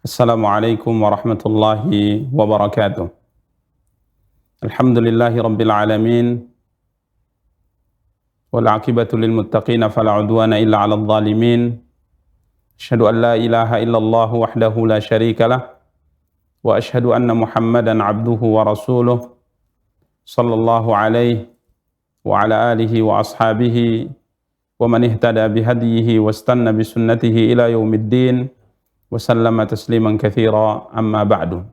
Assalamualaikum warahmatullahi wabarakatuh. Alhamdulillahi rabbil alamin. Wal aqibatu lil muttaqin fala udwana illa 'alal zalimin. Asyhadu an la ilaha illallah wahdahu la syarika lah wa asyhadu anna Muhammadan 'abduhu wa rasuluh sallallahu alaihi wa ala alihi wa ashabihi wa man ihtada bihadyihi wastanna bi sunnatihi ila yaumiddin wa sallama tasliman katsira amma ba'du.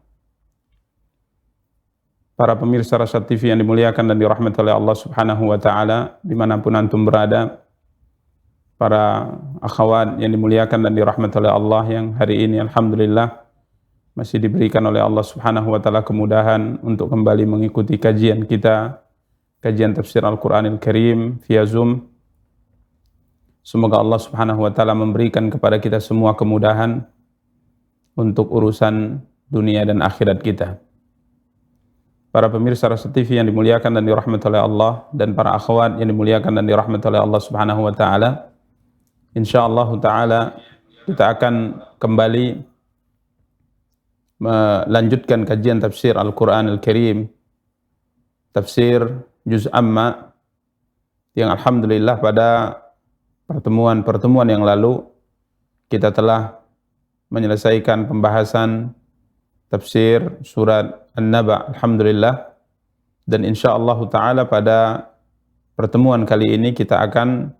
Para pemirsa Rasyad TV yang dimuliakan dan dirahmati oleh Allah Subhanahu wa taala dimanapun antum berada, para akhwat yang dimuliakan dan dirahmati oleh Allah yang hari ini alhamdulillah masih diberikan oleh Allah Subhanahu wa taala kemudahan untuk kembali mengikuti kajian kita, kajian tafsir Al-Qur'anil Karim via Zoom. Semoga Allah Subhanahu wa taala memberikan kepada kita semua kemudahan untuk urusan dunia dan akhirat kita. Para pemirsa Rasyad TV yang dimuliakan dan dirahmati oleh Allah, dan para akhwat yang dimuliakan dan dirahmati oleh Allah Subhanahu wa taala, insyaallah taala kita akan kembali melanjutkan kajian tafsir Al-Qur'anil Karim, tafsir juz amma, yang alhamdulillah pada pertemuan yang lalu kita telah menyelesaikan pembahasan tafsir surat An-Naba, alhamdulillah, dan insyaallah taala pada pertemuan kali ini kita akan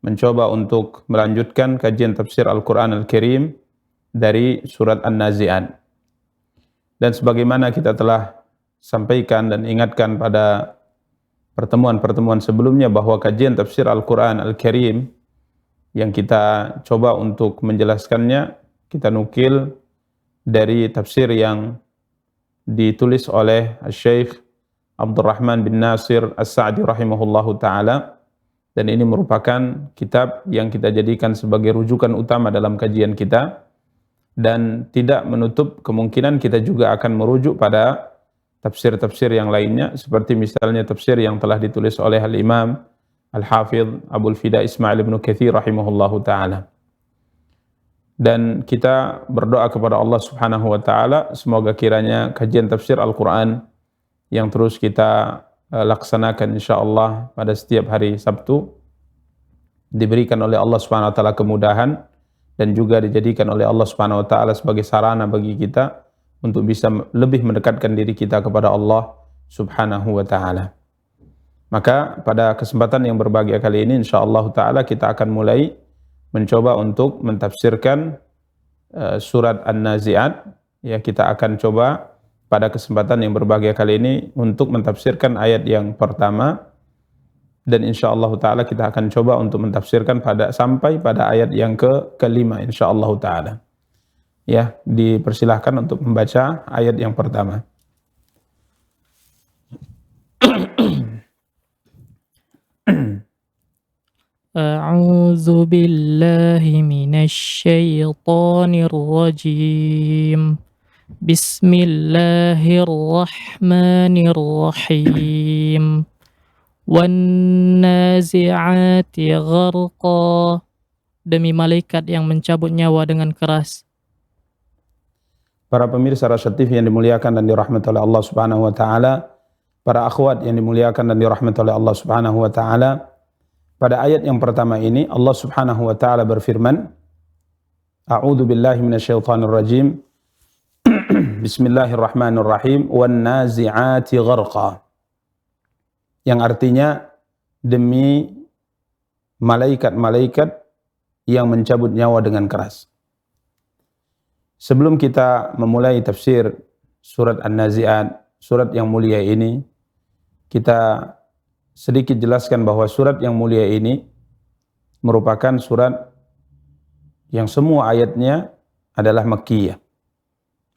mencoba untuk melanjutkan kajian tafsir Al-Qur'an Al-Karim dari surat An-Nazi'at. Dan sebagaimana kita telah sampaikan dan ingatkan pada pertemuan-pertemuan sebelumnya bahwa kajian tafsir Al-Qur'an Al-Karim yang kita coba untuk menjelaskannya, kita nukil dari tafsir yang ditulis oleh Syekh Abdurrahman bin Nasir As-Sa'di rahimahullahu ta'ala, dan ini merupakan kitab yang kita jadikan sebagai rujukan utama dalam kajian kita, dan tidak menutup kemungkinan kita juga akan merujuk pada tafsir-tafsir yang lainnya, seperti misalnya tafsir yang telah ditulis oleh Al-Imam Al-Hafidh Abul Fida Ismail ibn Katsir rahimahullahu ta'ala. Dan kita berdoa kepada Allah Subhanahu wa taala semoga kiranya kajian tafsir Al-Qur'an yang terus kita laksanakan insyaallah pada setiap hari Sabtu diberikan oleh Allah Subhanahu wa taala kemudahan, dan juga dijadikan oleh Allah Subhanahu wa taala sebagai sarana bagi kita untuk bisa lebih mendekatkan diri kita kepada Allah Subhanahu wa taala. Maka pada kesempatan yang berbahagia kali ini insyaallah taala kita akan mulai mencoba untuk mentafsirkan surat An-Nazi'at. Ya, kita akan coba pada kesempatan yang berbahagia kali ini untuk mentafsirkan ayat yang pertama, dan insyaallah taala kita akan coba untuk mentafsirkan sampai pada ayat yang kelima insyaallah taala. Ya, dipersilahkan untuk membaca ayat yang pertama. أعوذ بالله من الشيطان الرجيم بسم الله الرحمن الرحيم والنازعات غرقا. Demi malaikat yang mencabut nyawa dengan keras. Para pemirsa Rasyad TV yang dimuliakan dan dirahmati oleh Allah Subhanahu wa taala, para akhwat yang dimuliakan dan dirahmati oleh Allah Subhanahu wa taala, pada ayat yang pertama ini Allah Subhanahu wa taala berfirman, A'udzu billahi minasyaitonir rajim. Bismillahirrahmanirrahim. Wan nazi'ati gharqa. Yang artinya demi malaikat-malaikat yang mencabut nyawa dengan keras. Sebelum kita memulai tafsir surat An-Nazi'at, surat yang mulia ini, kita sedikit jelaskan bahwa surat yang mulia ini merupakan surat yang semua ayatnya adalah Makkiyah.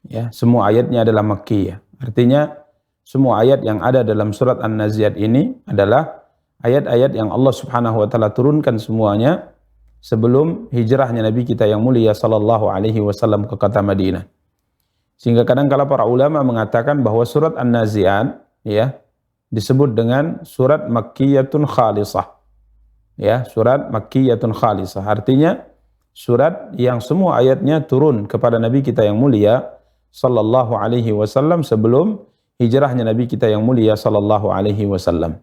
Ya, semua ayatnya adalah Makkiyah. Artinya semua ayat yang ada dalam surat An-Nazi'at ini adalah ayat-ayat yang Allah Subhanahu wa taala turunkan semuanya sebelum hijrahnya Nabi kita yang mulia sallallahu alaihi wasallam ke kota Madinah. Sehingga kadang-kala para ulama mengatakan bahwa surat An-Nazi'at ya disebut dengan surat Makkiyatun Khalisah. Ya, surat Makkiyatun Khalisah. Artinya surat yang semua ayatnya turun kepada Nabi kita yang mulia sallallahu alaihi wasallam sebelum hijrahnya Nabi kita yang mulia sallallahu alaihi wasallam.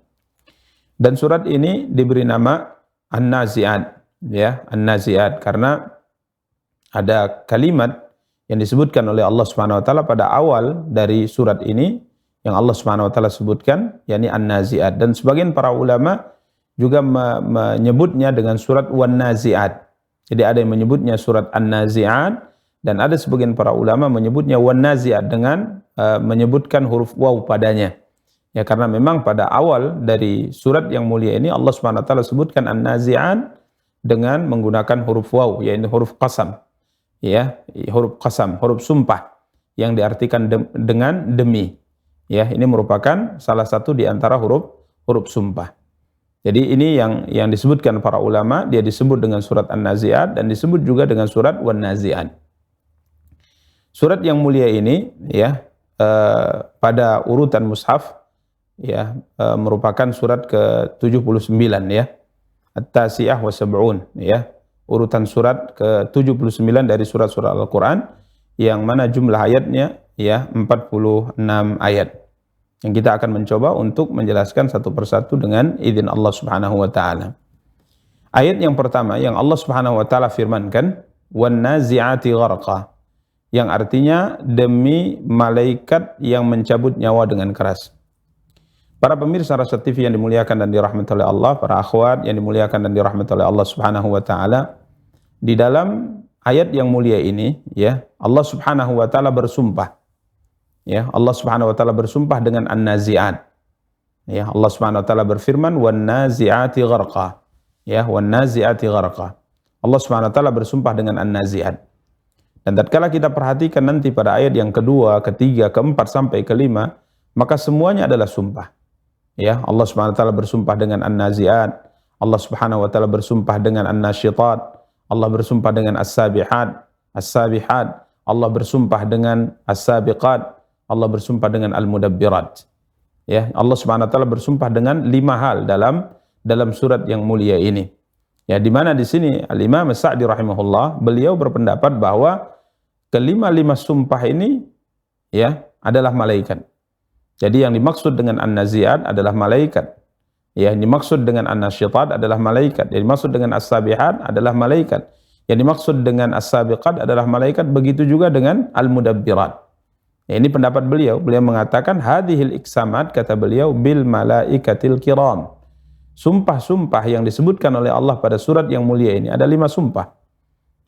Dan surat ini diberi nama An-Nazi'at, ya, An-Nazi'at karena ada kalimat yang disebutkan oleh Allah Subhanahu wa taala pada awal dari surat ini yang Allah Subhanahu wa taala sebutkan, yakni An-Nazi'at, dan sebagian para ulama juga menyebutnya dengan surat Wan-Nazi'at. Jadi ada yang menyebutnya surat An-Nazi'at dan ada sebagian para ulama menyebutnya Wan-Nazi'at dengan menyebutkan huruf waw padanya. Ya, karena memang pada awal dari surat yang mulia ini Allah Subhanahu wa taala sebutkan An-Nazi'at dengan menggunakan huruf waw, yaitu huruf qasam. Ya, huruf qasam, huruf sumpah yang diartikan dengan demi. Ya, ini merupakan salah satu di antara huruf sumpah. Jadi ini yang disebutkan para ulama, dia disebut dengan surat An-Nazi'at dan disebut juga dengan surat Wan-Nazi'at. Surat yang mulia ini ya pada urutan mushaf ya merupakan surat ke-79 ya. At-Tasi'ah wa Sab'un ya. Urutan surat ke-79 dari surat-surat Al-Qur'an yang mana jumlah ayatnya ya 46 ayat. Yang kita akan mencoba untuk menjelaskan satu persatu dengan izin Allah Subhanahu wa taala. Ayat yang pertama yang Allah Subhanahu wa taala firmankan, "Wan-nazi'ati gharqa." Yang artinya demi malaikat yang mencabut nyawa dengan keras. Para pemirsa Rasa TV yang dimuliakan dan dirahmati oleh Allah, para akhwat yang dimuliakan dan dirahmati oleh Allah Subhanahu wa taala, di dalam ayat yang mulia ini ya, Allah Subhanahu wa taala bersumpah. Ya, Allah Subhanahu wa taala bersumpah dengan An-Nazi'at. Ya, Allah Subhanahu wa taala berfirman, "Wan-nazi'ati gharqa." Ya, "Wan-nazi'ati gharqa." Allah Subhanahu wa taala bersumpah dengan An-Nazi'at. Dan tatkala kita perhatikan nanti pada ayat yang kedua, ketiga, keempat sampai kelima, maka semuanya adalah sumpah. Ya, Allah Subhanahu wa taala bersumpah dengan An-Nazi'at, Allah Subhanahu wa taala bersumpah dengan An-Nasyitat, Allah bersumpah dengan As-Sabihat, Allah bersumpah dengan As-Sabiqat, Allah bersumpah dengan Al-Mudabbirat. Ya, Allah Subhanahu wa taala bersumpah dengan 5 hal dalam surat yang mulia ini. Ya, di mana di sini Al-Imam As-Sa'di rahimahullah, beliau berpendapat bahwa kelima-lima sumpah ini ya adalah malaikat. Jadi yang dimaksud dengan An-Nazi'at adalah malaikat. Ya, yang dimaksud dengan An-Nasyitat adalah malaikat. Yang dimaksud dengan As-Sabihat adalah malaikat. Yang dimaksud dengan As-Sabiqat adalah malaikat. Begitu juga dengan Al-Mudabbirat. Ya, ini pendapat beliau. Beliau mengatakan hadhil iksamat, kata beliau, bil malaikatil kiram. Sumpah-sumpah yang disebutkan oleh Allah pada surat yang mulia ini ada 5 sumpah.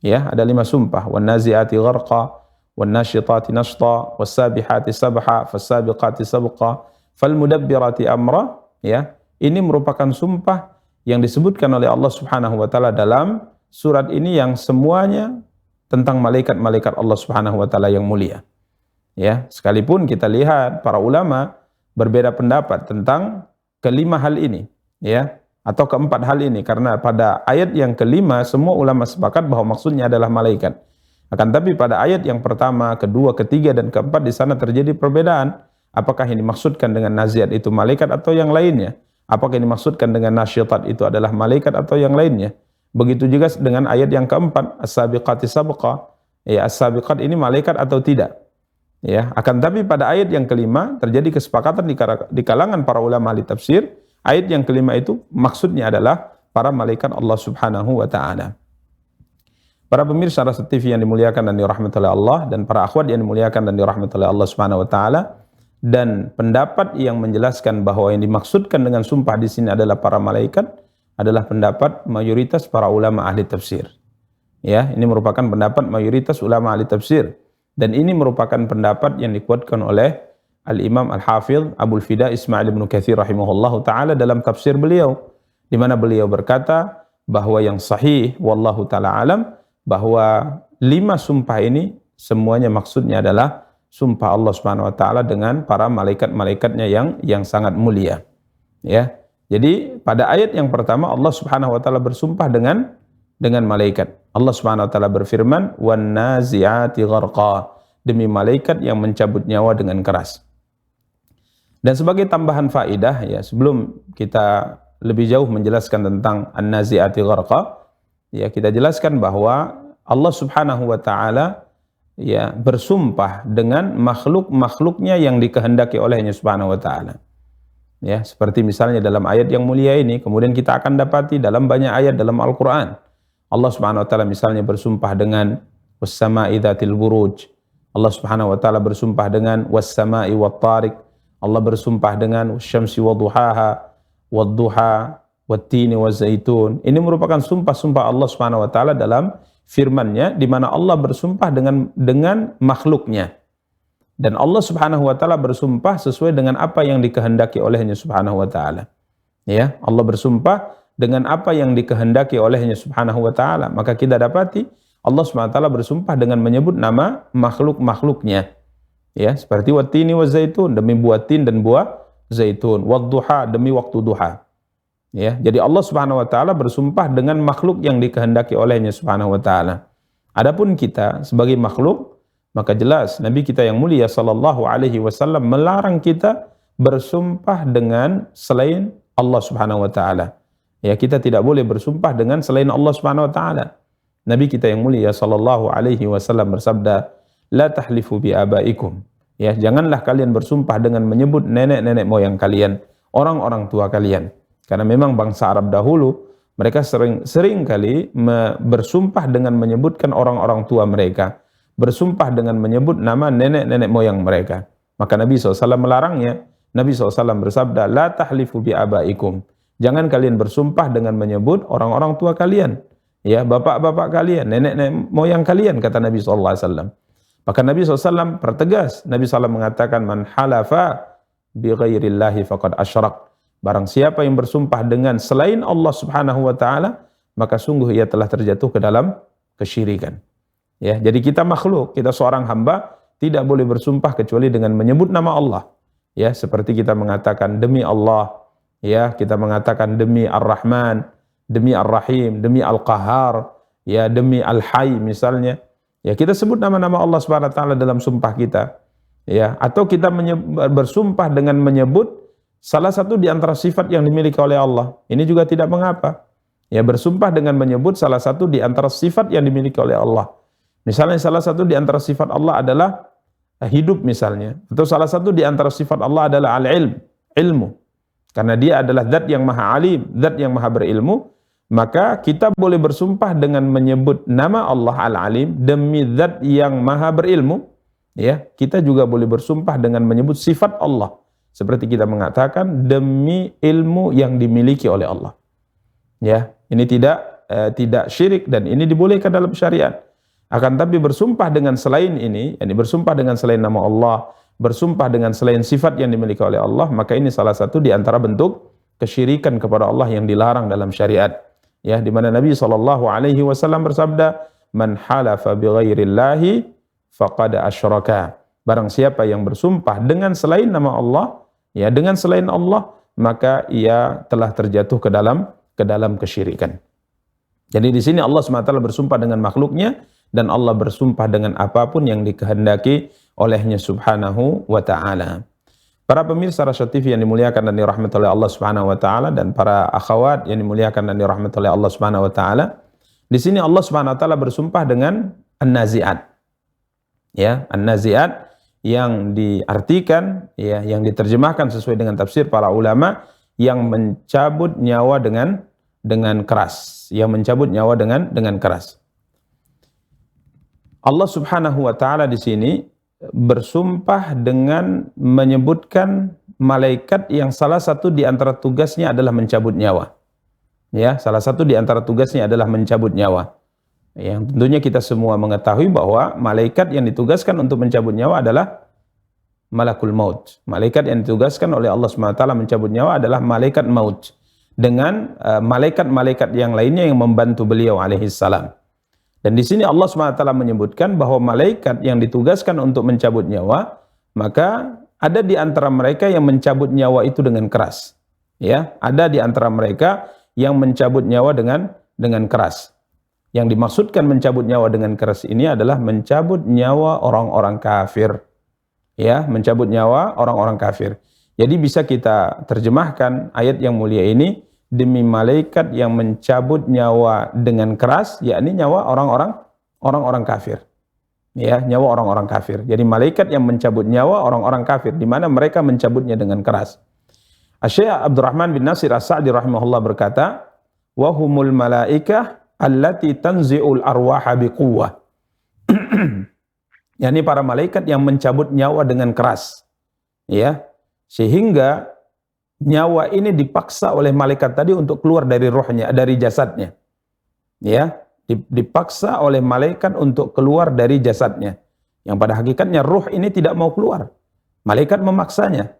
Ya, ada 5 sumpah. Wan-nazi'ati gharqa, wan-nasyitati nashta, was-sabihati sabha, fas-sabiqati sabqa, fal-mudabbirati amra. Ya, ini merupakan sumpah yang disebutkan oleh Allah Subhanahu wa taala dalam surat ini yang semuanya tentang malaikat-malaikat Allah Subhanahu wa taala yang mulia. Ya, sekalipun kita lihat para ulama berbeda pendapat tentang kelima hal ini, ya, atau keempat hal ini, karena pada ayat yang kelima semua ulama sepakat bahwa maksudnya adalah malaikat. Akan tapi pada ayat yang pertama, kedua, ketiga, dan keempat di sana terjadi perbedaan. Apakah yang dimaksudkan dengan naziat itu malaikat atau yang lainnya? Apakah yang dimaksudkan dengan nasyitat itu adalah malaikat atau yang lainnya? Begitu juga dengan ayat yang keempat, as-sabiqati sabqa. Ya, as-sabiqat ini malaikat atau tidak? Ya, akan tapi pada ayat yang kelima terjadi kesepakatan di kalangan para ulama ahli tafsir. Ayat yang kelima itu maksudnya adalah para malaikat Allah Subhanahu wa taala. Para pemirsa Rasa TV yang dimuliakan dan dirahmati oleh Allah, dan para akhwat yang dimuliakan dan dirahmati oleh Allah Subhanahu wa taala, dan pendapat yang menjelaskan bahwa yang dimaksudkan dengan sumpah di sini adalah para malaikat adalah pendapat mayoritas para ulama ahli tafsir. Ya, ini merupakan pendapat mayoritas ulama ahli tafsir, dan ini merupakan pendapat yang dikuatkan oleh Al-Imam Al-Hafidh Abul Fida Ismail bin Katsir rahimahullahu taala dalam tafsir beliau, di mana beliau berkata bahwa yang sahih wallahu taala alam bahwa 5 sumpah ini semuanya maksudnya adalah sumpah Allah Subhanahu wa taala dengan para malaikat-malaikatnya yang sangat mulia. Ya. Jadi pada ayat yang pertama Allah Subhanahu wa taala bersumpah dengan malaikat. Allah Subhanahu wa taala berfirman, "Wan-nazi'ati gharqa." Demi malaikat yang mencabut nyawa dengan keras. Dan sebagai tambahan faedah ya, sebelum kita lebih jauh menjelaskan tentang An-nazi'ati gharqa, ya kita jelaskan bahwa Allah Subhanahu wa taala ya bersumpah dengan makhluk-makhluknya yang dikehendaki olehnya Subhanahu wa taala. Ya, seperti misalnya dalam ayat yang mulia ini, kemudian kita akan dapati dalam banyak ayat dalam Al-Qur'an. Allah Subhanahu wa taala misalnya bersumpah dengan was-sama'i dzatil buruj. Allah Subhanahu wa taala bersumpah dengan was-sama'i wat-tariq. Allah bersumpah dengan wasyamsi wadduhaha wadduha wattini wazaitun. Ini merupakan sumpah-sumpah Allah Subhanahu wa taala dalam firman-Nya di mana Allah bersumpah dengan makhluknya. Dan Allah Subhanahu wa taala bersumpah sesuai dengan apa yang dikehendaki olehnya Subhanahu wa taala. Ya, Allah bersumpah dengan apa yang dikehendaki olehnya Subhanahu wa taala. Maka kita dapati Allah Subhanahu wa taala bersumpah dengan menyebut nama makhluk-makhluknya. Ya, seperti wattini wazaitun, demi buah tin dan buah zaitun, wadduha, demi waktu duha. Ya, jadi Allah Subhanahu wa taala bersumpah dengan makhluk yang dikehendaki olehnya Subhanahu wa taala. Adapun kita sebagai makhluk, maka jelas Nabi kita yang mulia sallallahu alaihi wasallam melarang kita bersumpah dengan selain Allah Subhanahu wa taala. Ya, kita tidak boleh bersumpah dengan selain Allah Subhanahu wa taala. Nabi kita yang mulia sallallahu alaihi wasallam bersabda, "La tahlifu bi abaikum." Ya, janganlah kalian bersumpah dengan menyebut nenek-nenek moyang kalian, orang-orang tua kalian. Karena memang bangsa Arab dahulu, mereka sering kali bersumpah dengan menyebutkan orang-orang tua mereka. Bersumpah dengan menyebut nama nenek-nenek moyang mereka. Maka Nabi SAW melarangnya. Nabi SAW bersabda, "La tahlifu bi abaikum." Jangan kalian bersumpah dengan menyebut orang-orang tua kalian. Ya, bapak-bapak kalian, nenek-nenek moyang kalian, kata Nabi SAW. Maka Nabi SAW pertegas. Nabi SAW mengatakan, "Man halafa bi ghairillahi faqad asyrak." Barang siapa yang bersumpah dengan selain Allah Subhanahu wa taala, maka sungguh ia telah terjatuh ke dalam kesyirikan. Ya, jadi kita makhluk, kita seorang hamba tidak boleh bersumpah kecuali dengan menyebut nama Allah. Ya, seperti kita mengatakan demi Allah, ya, kita mengatakan demi Ar-Rahman, demi Ar-Rahim, demi Al-Qahhar, ya, demi Al-Hayy misalnya. Ya, kita sebut nama-nama Allah Subhanahu wa taala dalam sumpah kita. Ya, atau kita bersumpah dengan menyebut salah satu di antara sifat yang dimiliki oleh Allah. Ini juga tidak mengapa. Ya, bersumpah dengan menyebut salah satu di antara sifat yang dimiliki oleh Allah. Misalnya salah satu di antara sifat Allah adalah hidup misalnya. Atau salah satu di antara sifat Allah adalah al-ilm, ilmu. Karena dia adalah zat yang maha alim, zat yang maha berilmu. Maka kita boleh bersumpah dengan menyebut nama Allah al-alim demi zat yang maha berilmu. Ya, kita juga boleh bersumpah dengan menyebut sifat Allah. Seperti kita mengatakan demi ilmu yang dimiliki oleh Allah. Ya, ini tidak syirik dan ini dibolehkan dalam syariat. Akan tapi bersumpah dengan selain ini, yakni bersumpah dengan selain nama Allah, bersumpah dengan selain sifat yang dimiliki oleh Allah, maka ini salah satu di antara bentuk kesyirikan kepada Allah yang dilarang dalam syariat. Ya, di mana Nabi SAW bersabda, "Man halafa bi ghairillahi faqad asyraka." Barang siapa yang bersumpah dengan selain nama Allah, ya, dengan selain Allah, maka ia telah terjatuh ke dalam kesyirikan. Jadi di sini Allah SWT bersumpah dengan makhluknya dan Allah bersumpah dengan apapun yang dikehendaki olehnya Subhanahu wa taala. Para pemirsa Rasyad TV yang dimuliakan dan dirahmati oleh Allah Subhanahu wa taala dan para akhwat yang dimuliakan dan dirahmati oleh Allah Subhanahu wa taala, di sini Allah Subhanahu wa taala bersumpah dengan An-Nazi'at. Ya, An-Nazi'at yang diartikan, ya, yang diterjemahkan sesuai dengan tafsir para ulama, yang mencabut nyawa dengan keras, yang mencabut nyawa dengan keras. Allah Subhanahu wa taala di sini bersumpah dengan menyebutkan malaikat yang salah satu di antara tugasnya adalah mencabut nyawa. Ya, salah satu di antara tugasnya adalah mencabut nyawa. Yang tentunya kita semua mengetahui bahwa malaikat yang ditugaskan untuk mencabut nyawa adalah malakul maut. Malaikat yang ditugaskan oleh Allah SWT mencabut nyawa adalah malaikat maut. Dengan malaikat-malaikat yang lainnya yang membantu beliau alaihissalam. Dan di sini Allah SWT menyebutkan bahwa malaikat yang ditugaskan untuk mencabut nyawa, maka ada di antara mereka yang mencabut nyawa itu dengan keras. Ya, ada di antara mereka yang mencabut nyawa dengan keras. Yang dimaksudkan mencabut nyawa dengan keras ini adalah mencabut nyawa orang-orang kafir. Ya, mencabut nyawa orang-orang kafir. Jadi bisa kita terjemahkan ayat yang mulia ini demi malaikat yang mencabut nyawa dengan keras, yakni nyawa orang-orang kafir. Ya, nyawa orang-orang kafir. Jadi malaikat yang mencabut nyawa orang-orang kafir, di mana mereka mencabutnya dengan keras. Syekh Abdurrahman bin Nasir As-Sa'di rahimahullah berkata, wa humul malaikah allati tanzi'ul arwaha biquwwah. yakni para malaikat yang mencabut nyawa dengan keras. Ya, sehingga nyawa ini dipaksa oleh malaikat tadi untuk keluar dari rohnya, dari jasadnya. Ya, dipaksa oleh malaikat untuk keluar dari jasadnya. Yang pada hakikatnya roh ini tidak mau keluar. Malaikat memaksanya.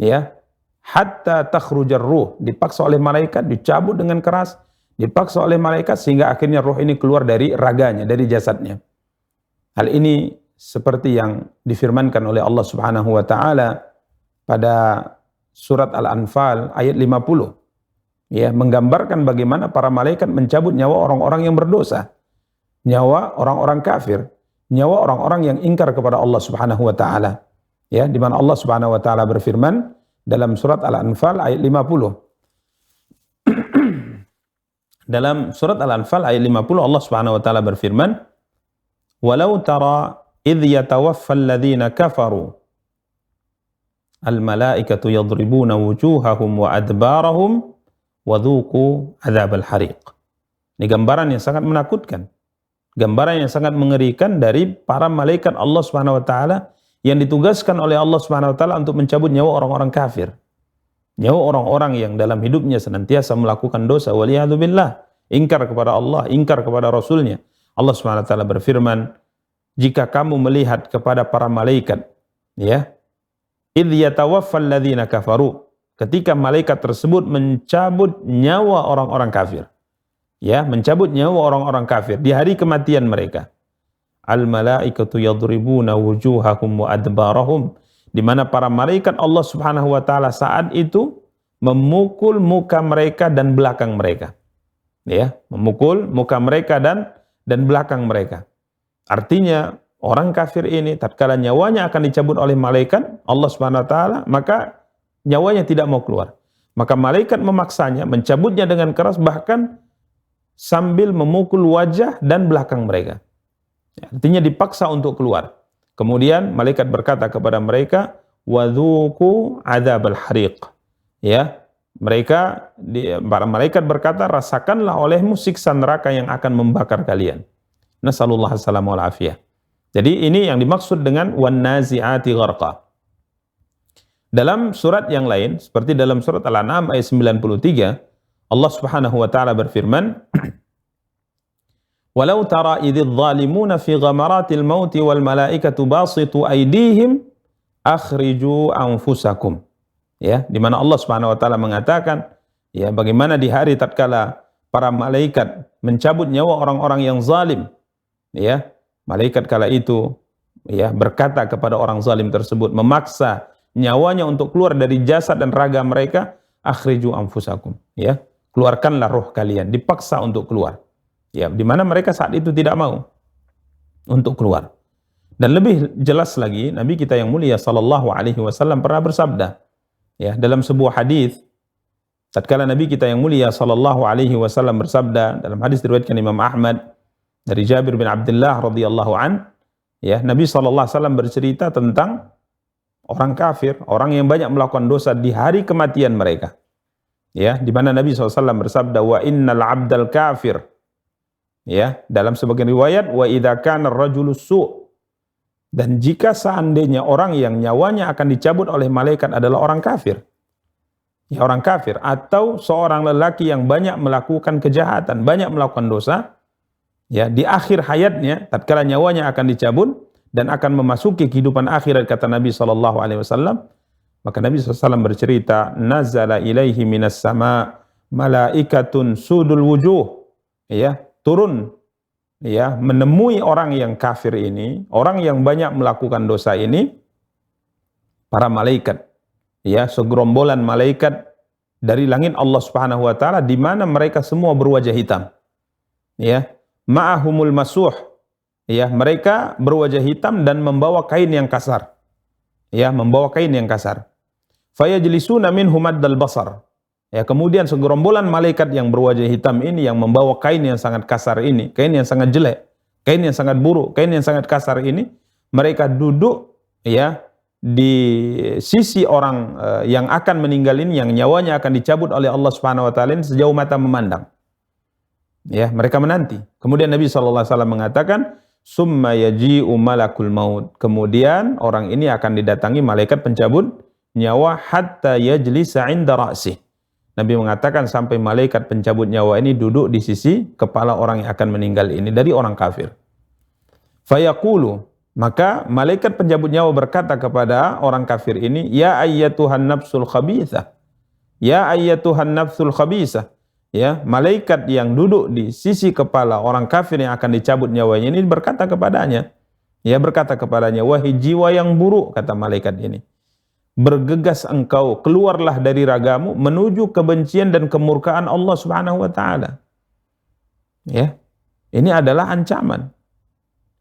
Ya, hatta takhrujar ruh, dipaksa oleh malaikat, dicabut dengan keras, dipaksa oleh malaikat sehingga akhirnya roh ini keluar dari raganya, dari jasadnya. Hal ini seperti yang difirmankan oleh Allah Subhanahu wa taala pada surat Al-Anfal ayat 50. Ya, menggambarkan bagaimana para malaikat mencabut nyawa orang-orang yang berdosa, nyawa orang-orang kafir, nyawa orang-orang yang ingkar kepada Allah Subhanahu wa taala. Ya, di mana Allah Subhanahu wa taala berfirman dalam surat Al-Anfal ayat 50. Dalam surat Al-Anfal ayat 50 Allah Subhanahu wa taala berfirman, "Walau tara idh yatawaffal ladzina kafaru al-malaikatu yadribuna wujuhahum wa adbarahum wa dhuqu adzabal hariq." Ini gambaran yang sangat menakutkan. Gambaran yang sangat mengerikan dari para malaikat Allah Subhanahu wa taala yang ditugaskan oleh Allah Subhanahu wa taala untuk mencabut nyawa orang-orang kafir. Nyawa orang-orang yang dalam hidupnya senantiasa melakukan dosa, waliyadzubillah, ingkar kepada Allah, ingkar kepada Rasulnya. Allah Subhanahu wa taala berfirman, jika kamu melihat kepada para malaikat, ya, idh yatawaffal ladzina kafaru, ketika malaikat tersebut mencabut nyawa orang-orang kafir, ya, mencabut nyawa orang-orang kafir di hari kematian mereka. Al malaikatu yadribuna wujuhahum wa adbarahum, di mana para malaikat Allah Subhanahu wa taala saat itu memukul muka mereka dan belakang mereka. Ya, memukul muka mereka dan belakang mereka. Artinya orang kafir ini tatkala nyawanya akan dicabut oleh malaikat Allah Subhanahu wa taala, maka nyawanya tidak mau keluar. Maka malaikat memaksanya, mencabutnya dengan keras, bahkan sambil memukul wajah dan belakang mereka. Artinya dipaksa untuk keluar. Kemudian malaikat berkata kepada mereka, wadzuqu adzabal hariq. Ya, para malaikat berkata, rasakanlah olehmu siksa neraka yang akan membakar kalian. Nasallallahu assalamu wal afiyah. Jadi ini yang dimaksud dengan wan nazi'ati gharqa. Dalam surat yang lain, seperti dalam surat Al-An'am ayat 93, Allah Subhanahu wa taala berfirman, walau tara idzal zalimuna fi ghamaratil mauti wal malaikatu basitu aydihim akhriju anfusakum. Ya, di mana Allah Subhanahu wa taala mengatakan, ya, bagaimana di hari tatkala para malaikat mencabut nyawa orang-orang yang zalim. Ya, malaikat kala itu, ya, berkata kepada orang zalim tersebut, memaksa nyawanya untuk keluar dari jasad dan raga mereka, akhriju anfusakum. Ya, keluarkanlah roh kalian, dipaksa untuk keluar. Ya, di mana mereka saat itu tidak mau untuk keluar. Dan lebih jelas lagi, Nabi kita yang mulia sallallahu alaihi wasallam pernah bersabda, ya, dalam sebuah hadis, tatkala Nabi kita yang mulia sallallahu alaihi wasallam bersabda dalam hadis diriwayatkan Imam Ahmad dari Jabir bin Abdullah radhiyallahu an, ya, Nabi sallallahu alaihi wasallam bercerita tentang orang kafir, orang yang banyak melakukan dosa di hari kematian mereka. Ya, di mana Nabi SAW bersabda, wa innal abdal kafir. Ya, dalam sebagian riwayat, wa idza kana ar-rajulu su'. Dan jika seandainya orang yang nyawanya akan dicabut oleh malaikat adalah orang kafir. Ya, orang kafir atau seorang lelaki yang banyak melakukan kejahatan, banyak melakukan dosa, ya, di akhir hayatnya tatkala nyawanya akan dicabut dan akan memasuki kehidupan akhirat, kata Nabi SAW, maka Nabi SAW bercerita, nazala ilaihi minas sama malaikatun sudul wujuh, ya, turun, ya, menemui orang yang kafir ini, orang yang banyak melakukan dosa ini, para malaikat, ya, segerombolan malaikat dari langit Allah Subhanahu wa taala, di mana mereka semua berwajah hitam. Ya, ma'ahumul masuh. Ya, mereka berwajah hitam dan membawa kain yang kasar. Ya, membawa kain yang kasar. Fayajlisuna minhum maddal basar. Ya, kemudian segerombolan malaikat yang berwajah hitam ini yang membawa kain yang sangat kasar ini, kain yang sangat jelek, kain yang sangat buruk, kain yang sangat kasar ini, mereka duduk ya di sisi orang yang akan meninggal ini, yang nyawanya akan dicabut oleh Allah Subhanahu wa taala sejauh mata memandang. Ya, mereka menanti. Kemudian Nabi sallallahu alaihi wasallam mengatakan, "Summa yaji'u malakul maut." Kemudian orang ini akan didatangi malaikat pencabut nyawa hatta yajlisa 'inda ra'sih. Nabi mengatakan sampai malaikat pencabut nyawa ini duduk di sisi kepala orang yang akan meninggal ini dari orang kafir. Fayaqulu, maka malaikat pencabut nyawa berkata kepada orang kafir ini, "Ya ayyatuhan nafsul khabithah." Ya ayyatuhan nafsul khabithah. Ya, malaikat yang duduk di sisi kepala orang kafir yang akan dicabut nyawanya ini berkata kepadanya, ya berkata kepadanya, "Wahai jiwa yang buruk," kata malaikat ini, "bergegas engkau, keluarlah dari ragamu menuju kebencian dan kemurkaan Allah Subhanahu wa taala." Ya. Ini adalah ancaman.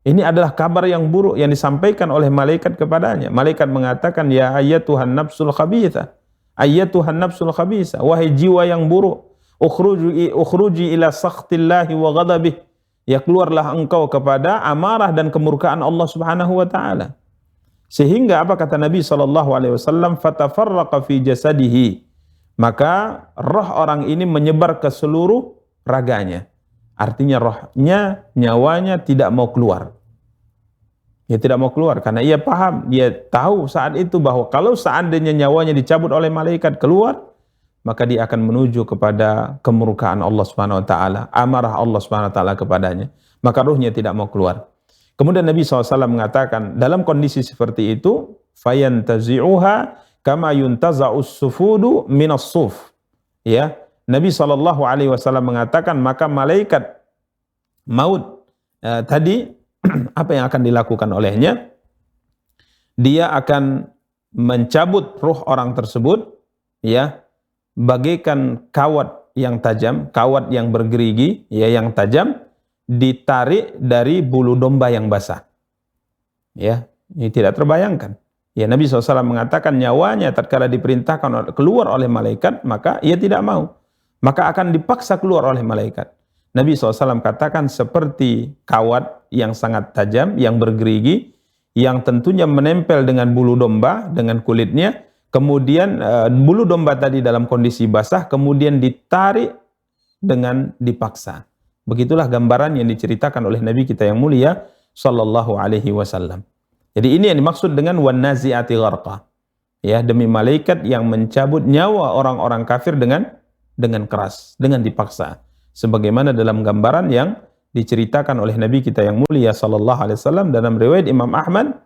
Ini adalah kabar yang buruk yang disampaikan oleh malaikat kepadanya. Malaikat mengatakan, "Ya ayyatuhan nafsul khabithah." Ayyatuhan nafsul khabithah, wahai jiwa yang buruk, ukhruji ila sakhtillahi wa ghadabih. Ya, keluarlah engkau kepada amarah dan kemurkaan Allah Subhanahu wa taala. Sehingga apa kata Nabi SAW, fatafarraqa fi jasadihi, maka roh orang ini menyebar ke seluruh raganya. Artinya rohnya, nyawanya tidak mau keluar. Dia tidak mau keluar karena ia paham, dia tahu saat itu bahwa kalau seandainya nyawanya dicabut oleh malaikat keluar, maka dia akan menuju kepada kemurkaan Allah Subhanahu wa taala, amarah Allah Subhanahu wa taala kepadanya. Maka ruhnya tidak mau keluar. Kemudian Nabi SAW mengatakan, dalam kondisi seperti itu, fayantazi'uha kama yuntaza'us sufudu minas suf. Ya, Nabi SAW mengatakan, maka malaikat maut tadi apa yang akan dilakukan olehnya? Dia akan mencabut ruh orang tersebut, ya, bagaikan kawat yang tajam, kawat yang bergerigi, ya, yang tajam, ditarik dari bulu domba yang basah. Ya, ini tidak terbayangkan. Ya, Nabi SAW mengatakan nyawanya tatkala diperintahkan keluar oleh malaikat, maka ia tidak mau. Maka akan dipaksa keluar oleh malaikat. Nabi SAW katakan seperti kawat yang sangat tajam, yang bergerigi, yang tentunya menempel dengan bulu domba, dengan kulitnya. Kemudian bulu domba tadi dalam kondisi basah, kemudian ditarik dengan dipaksa. Begitulah gambaran yang diceritakan oleh Nabi kita yang mulia sallallahu alaihi wasallam. Jadi ini yang dimaksud dengan wan nazi'ati gharqa. Ya, demi malaikat yang mencabut nyawa orang-orang kafir dengan keras, dengan dipaksa. Sebagaimana dalam gambaran yang diceritakan oleh Nabi kita yang mulia sallallahu alaihi wasallam dalam riwayat Imam Ahmad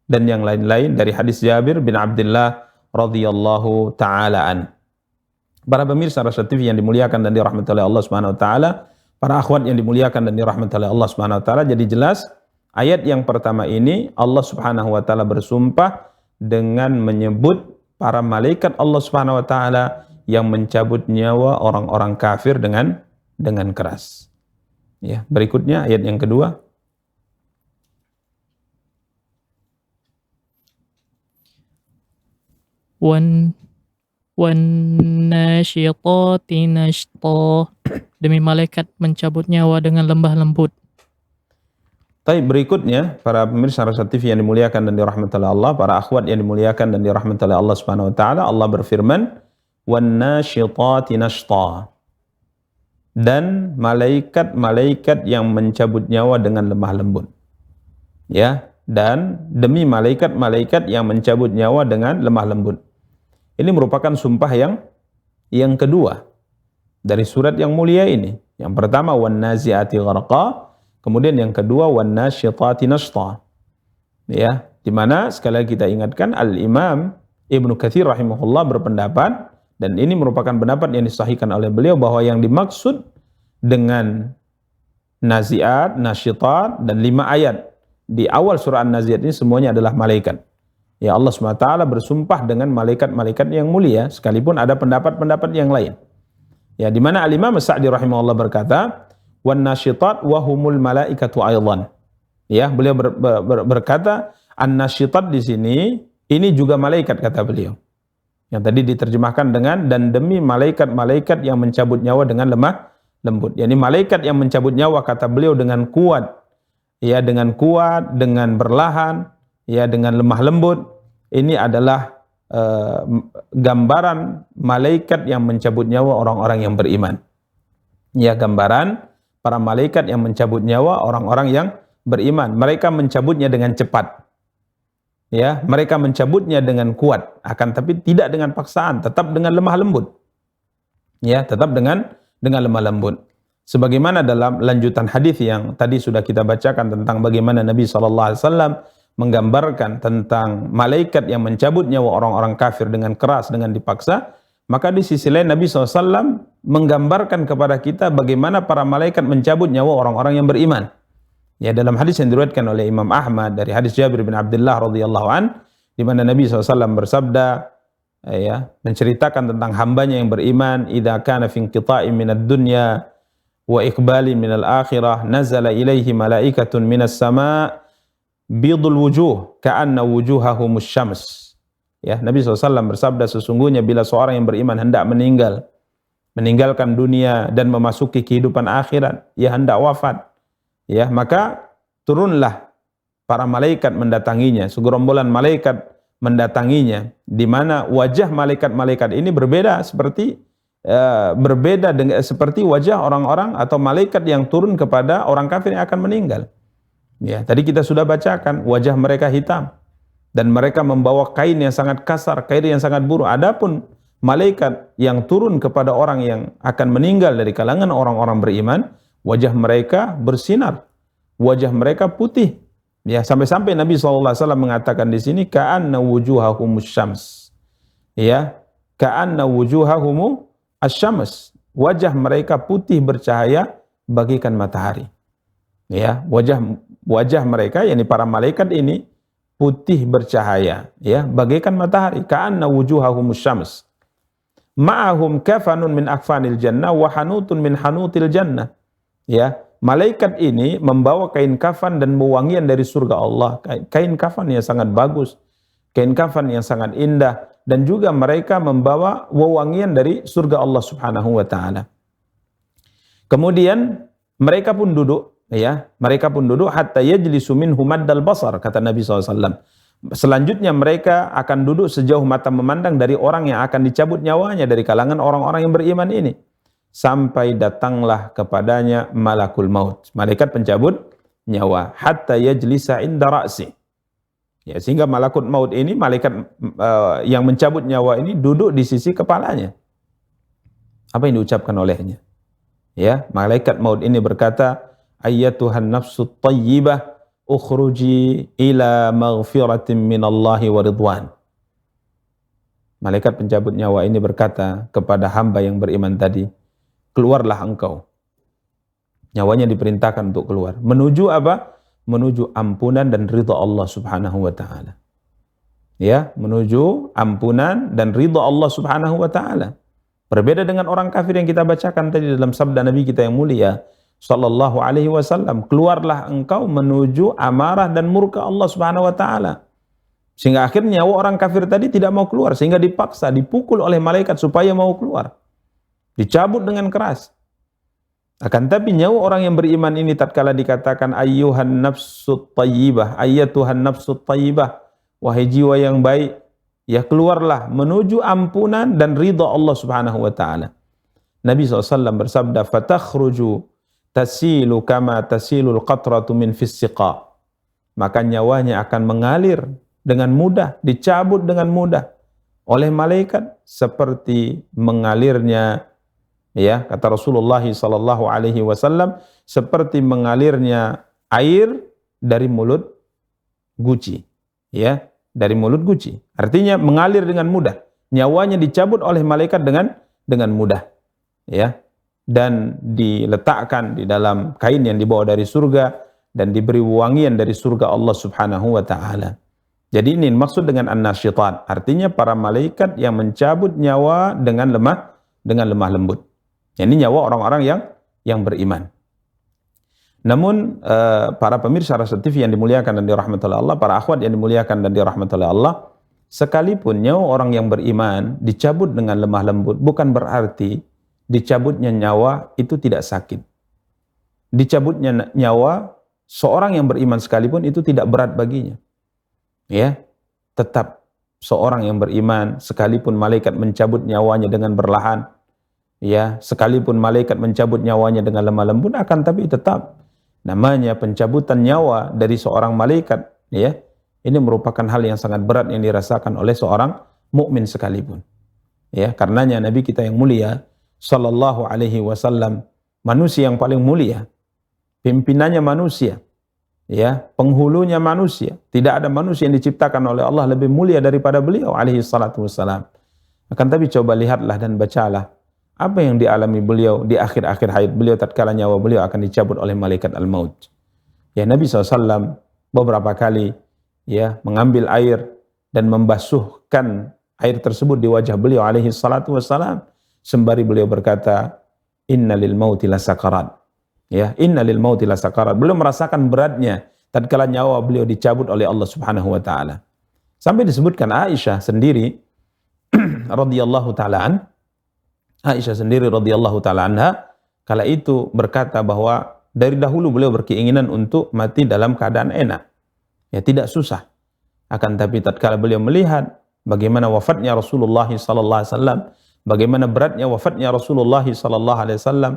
dan yang lain-lain dari hadis Jabir bin Abdullah radhiyallahu taala an. Para pemirsa Rasyad TV yang dimuliakan dan dirahmati oleh Allah Subhanahu wa taala, para akhwat yang dimuliakan dan dirahmati oleh Allah Subhanahu wa taala, jadi jelas ayat yang pertama ini Allah Subhanahu wa taala bersumpah dengan menyebut para malaikat Allah Subhanahu wa taala yang mencabut nyawa orang-orang kafir dengan keras. Ya, berikutnya ayat yang kedua. Wannashitati nashta, demi malaikat mencabut nyawa dengan lembah lembut. Baik, berikutnya para pemirsa Rasyad TV yang dimuliakan dan dirahmati oleh Allah, para akhwat yang dimuliakan dan dirahmati oleh Allah Subhanahu wa taala, Allah berfirman, "Wannashitati nashta." Dan malaikat-malaikat yang mencabut nyawa dengan lemah lembut. Ya, dan demi malaikat-malaikat yang mencabut nyawa dengan lemah lembut. Ini merupakan sumpah yang kedua dari surat yang mulia ini. Yang pertama wan nazi'ati gharqa, kemudian yang kedua wan nasyitati nashta. Ya, di mana sekali lagi kita ingatkan Al-Imam Ibnu Katsir rahimahullah berpendapat, dan ini merupakan pendapat yang disahihkan oleh beliau, bahwa yang dimaksud dengan nazi'at, nasyitat dan 5 ayat di awal surah An-Nazi'at ini semuanya adalah malaikat. Ya, Allah SWT bersumpah dengan malaikat-malaikat yang mulia, sekalipun ada pendapat-pendapat yang lain. Ya, di mana Al-Imam As-Sa'di rahimahullah berkata, "Wan nasyitat wa humul malaikatu aidan." Ya, beliau berkata, an-nasyitat di sini ini juga malaikat, kata beliau. Yang tadi diterjemahkan dengan dan demi malaikat-malaikat yang mencabut nyawa dengan lemah lembut. Yani malaikat yang mencabut nyawa, kata beliau, dengan kuat, ya, dengan kuat, dengan berlahan, ya, dengan lemah lembut. Ini adalah gambaran malaikat yang mencabut nyawa orang-orang yang beriman. Ya, gambaran para malaikat yang mencabut nyawa orang-orang yang beriman. Mereka mencabutnya dengan cepat. Ya, mereka mencabutnya dengan kuat, akan tapi tidak dengan paksaan, tetap dengan lemah lembut. Ya, tetap dengan lemah lembut. Sebagaimana dalam lanjutan hadis yang tadi sudah kita bacakan tentang bagaimana Nabi SAW menggambarkan tentang malaikat yang mencabut nyawa orang-orang kafir dengan keras, dengan dipaksa, maka di sisi lain Nabi SAW menggambarkan kepada kita bagaimana para malaikat mencabut nyawa orang-orang yang beriman. Ya, dalam hadis yang diriwayatkan oleh Imam Ahmad dari hadis Jabir bin Abdullah radhiyallahu an, di mana Nabi SAW bersabda, ya, menceritakan tentang hambanya yang beriman, idza kana fi inqita'in minad dunya wa iqbalin minal akhirah nazala ilaihi malaikatun minas sama' bidul wujuh ka'anna wujuhahumus syams. Ya, Nabi SAW bersabda, sesungguhnya bila seorang yang beriman hendak meninggalkan dunia dan memasuki kehidupan akhirat, ia hendak wafat, ya, maka turunlah para malaikat mendatanginya, segerombolan malaikat mendatanginya, di mana wajah malaikat-malaikat ini berbeda seperti wajah orang-orang atau malaikat yang turun kepada orang kafir yang akan meninggal. Ya, tadi kita sudah bacakan wajah mereka hitam dan mereka membawa kain yang sangat kasar, kain yang sangat buruk. Adapun malaikat yang turun kepada orang yang akan meninggal dari kalangan orang-orang beriman, wajah mereka bersinar, wajah mereka putih. Ya, sampai-sampai Nabi SAW mengatakan di sini, ka'anna wujuhahumus syams. Ya, ka'anna wujuhahumu asyams. Wajah mereka putih bercahaya bagaikan matahari. Ya, wajah mereka, yakni para malaikat ini putih bercahaya, ya, bagaikan matahari. Ka'anna wujuhahumus syams. Ma'ahum kafanun min akfanil jannah wa hanutun min hanutil jannah. Ya, malaikat ini membawa kain kafan dan wewangian dari surga Allah. Kain kafan yang sangat bagus, kain kafan yang sangat indah, dan juga mereka membawa wewangian dari surga Allah Subhanahu wa taala. Kemudian mereka pun duduk, ya, mereka pun duduk hatta yajlisu minhum maddal basar, kata Nabi SAW. Selanjutnya mereka akan duduk sejauh mata memandang dari orang yang akan dicabut nyawanya dari kalangan orang-orang yang beriman ini, sampai datanglah kepadanya malakul maut, malaikat pencabut nyawa, hatta yajlisa inda ra'si. Ya, sehingga malakut maut ini, malaikat yang mencabut nyawa ini duduk di sisi kepalanya. Apa yang diucapkan olehnya? Ya, malaikat maut ini berkata, ayyatuhan nafsut tayyibah ukhruji ila maghfiratin minallahi wa ridwan. Malaikat pencabut nyawa ini berkata kepada hamba yang beriman tadi, keluarlah engkau. Nyawanya diperintahkan untuk keluar. Menuju apa? Menuju ampunan dan ridha Allah Subhanahu wa taala. Ya, menuju ampunan dan ridha Allah Subhanahu wa taala. Berbeda dengan orang kafir yang kita bacakan tadi dalam sabda Nabi kita yang mulia sallallahu alaihi wasallam, keluarlah engkau menuju amarah dan murka Allah Subhanahu wa taala. Sehingga akhirnya nyawa orang kafir tadi tidak mau keluar, sehingga dipaksa, dipukul oleh malaikat supaya mau keluar. Dicabut dengan keras. Akan tapi nyawa orang yang beriman ini tatkala dikatakan ayyuhan nafsut tayyibah, ayyatuhan nafsut tayyibah, wahai jiwa yang baik, ya keluarlah menuju ampunan dan ridha Allah Subhanahu wa taala. Nabi SAW bersabda, fatakhruju tasilu kama tasilul qatratu min fis siqa. Maka nyawanya akan mengalir dengan mudah, dicabut dengan mudah oleh malaikat seperti mengalirnya, ya, kata Rasulullah sallallahu alaihi wasallam, seperti mengalirnya air dari mulut guci, ya, dari mulut guci. Artinya mengalir dengan mudah. Nyawanya dicabut oleh malaikat dengan mudah, ya, dan diletakkan di dalam kain yang dibawa dari surga dan diberi wangian dari surga Allah Subhanahu wa taala. Jadi ini maksud dengan an-nasyitat, artinya para malaikat yang mencabut nyawa dengan lemah lembut. Ini nyawa orang-orang yang beriman. Namun para pemirsa Rasa TV yang dimuliakan dan dirahmati oleh Allah, para akhwat yang dimuliakan dan dirahmati oleh Allah, sekalipun nyawa orang yang beriman dicabut dengan lemah lembut, bukan berarti dicabutnya nyawa itu tidak sakit. Dicabutnya nyawa seorang yang beriman sekalipun itu tidak berat baginya. Ya, tetap seorang yang beriman sekalipun malaikat mencabut nyawanya dengan berlahan, ya, sekalipun malaikat mencabut nyawanya dengan lemah lembut, akan tapi tetap namanya pencabutan nyawa dari seorang malaikat, ya. Ini merupakan hal yang sangat berat yang dirasakan oleh seorang mukmin sekalipun. Ya, karenanya Nabi kita yang mulia sallallahu alaihi wasallam, manusia yang paling mulia, pimpinannya manusia, ya, penghulunya manusia. Tidak ada manusia yang diciptakan oleh Allah lebih mulia daripada beliau alaihi salatu wassalam. Akan tapi coba lihatlah dan bacalah apa yang dialami beliau di akhir-akhir hayat beliau tatkala nyawa beliau akan dicabut oleh malaikat al-maut. Ya, Nabi SAW beberapa kali, ya, mengambil air dan membasuhkan air tersebut di wajah beliau alaihi salatu wassalam sembari beliau berkata, innalil mauti lasakarat. Ya, innalil mauti lasakarat. Beliau merasakan beratnya tatkala nyawa beliau dicabut oleh Allah Subhanahu wa taala. Sampai disebutkan Aisyah sendiri radhiyallahu taala Aisyah sendiri radhiyallahu taala anha kala itu berkata bahwa dari dahulu beliau berkeinginan untuk mati dalam keadaan enak. Ya, tidak susah. Akan tapi tatkala beliau melihat bagaimana wafatnya Rasulullah sallallahu alaihi wasallam, bagaimana beratnya wafatnya Rasulullah sallallahu alaihi wasallam,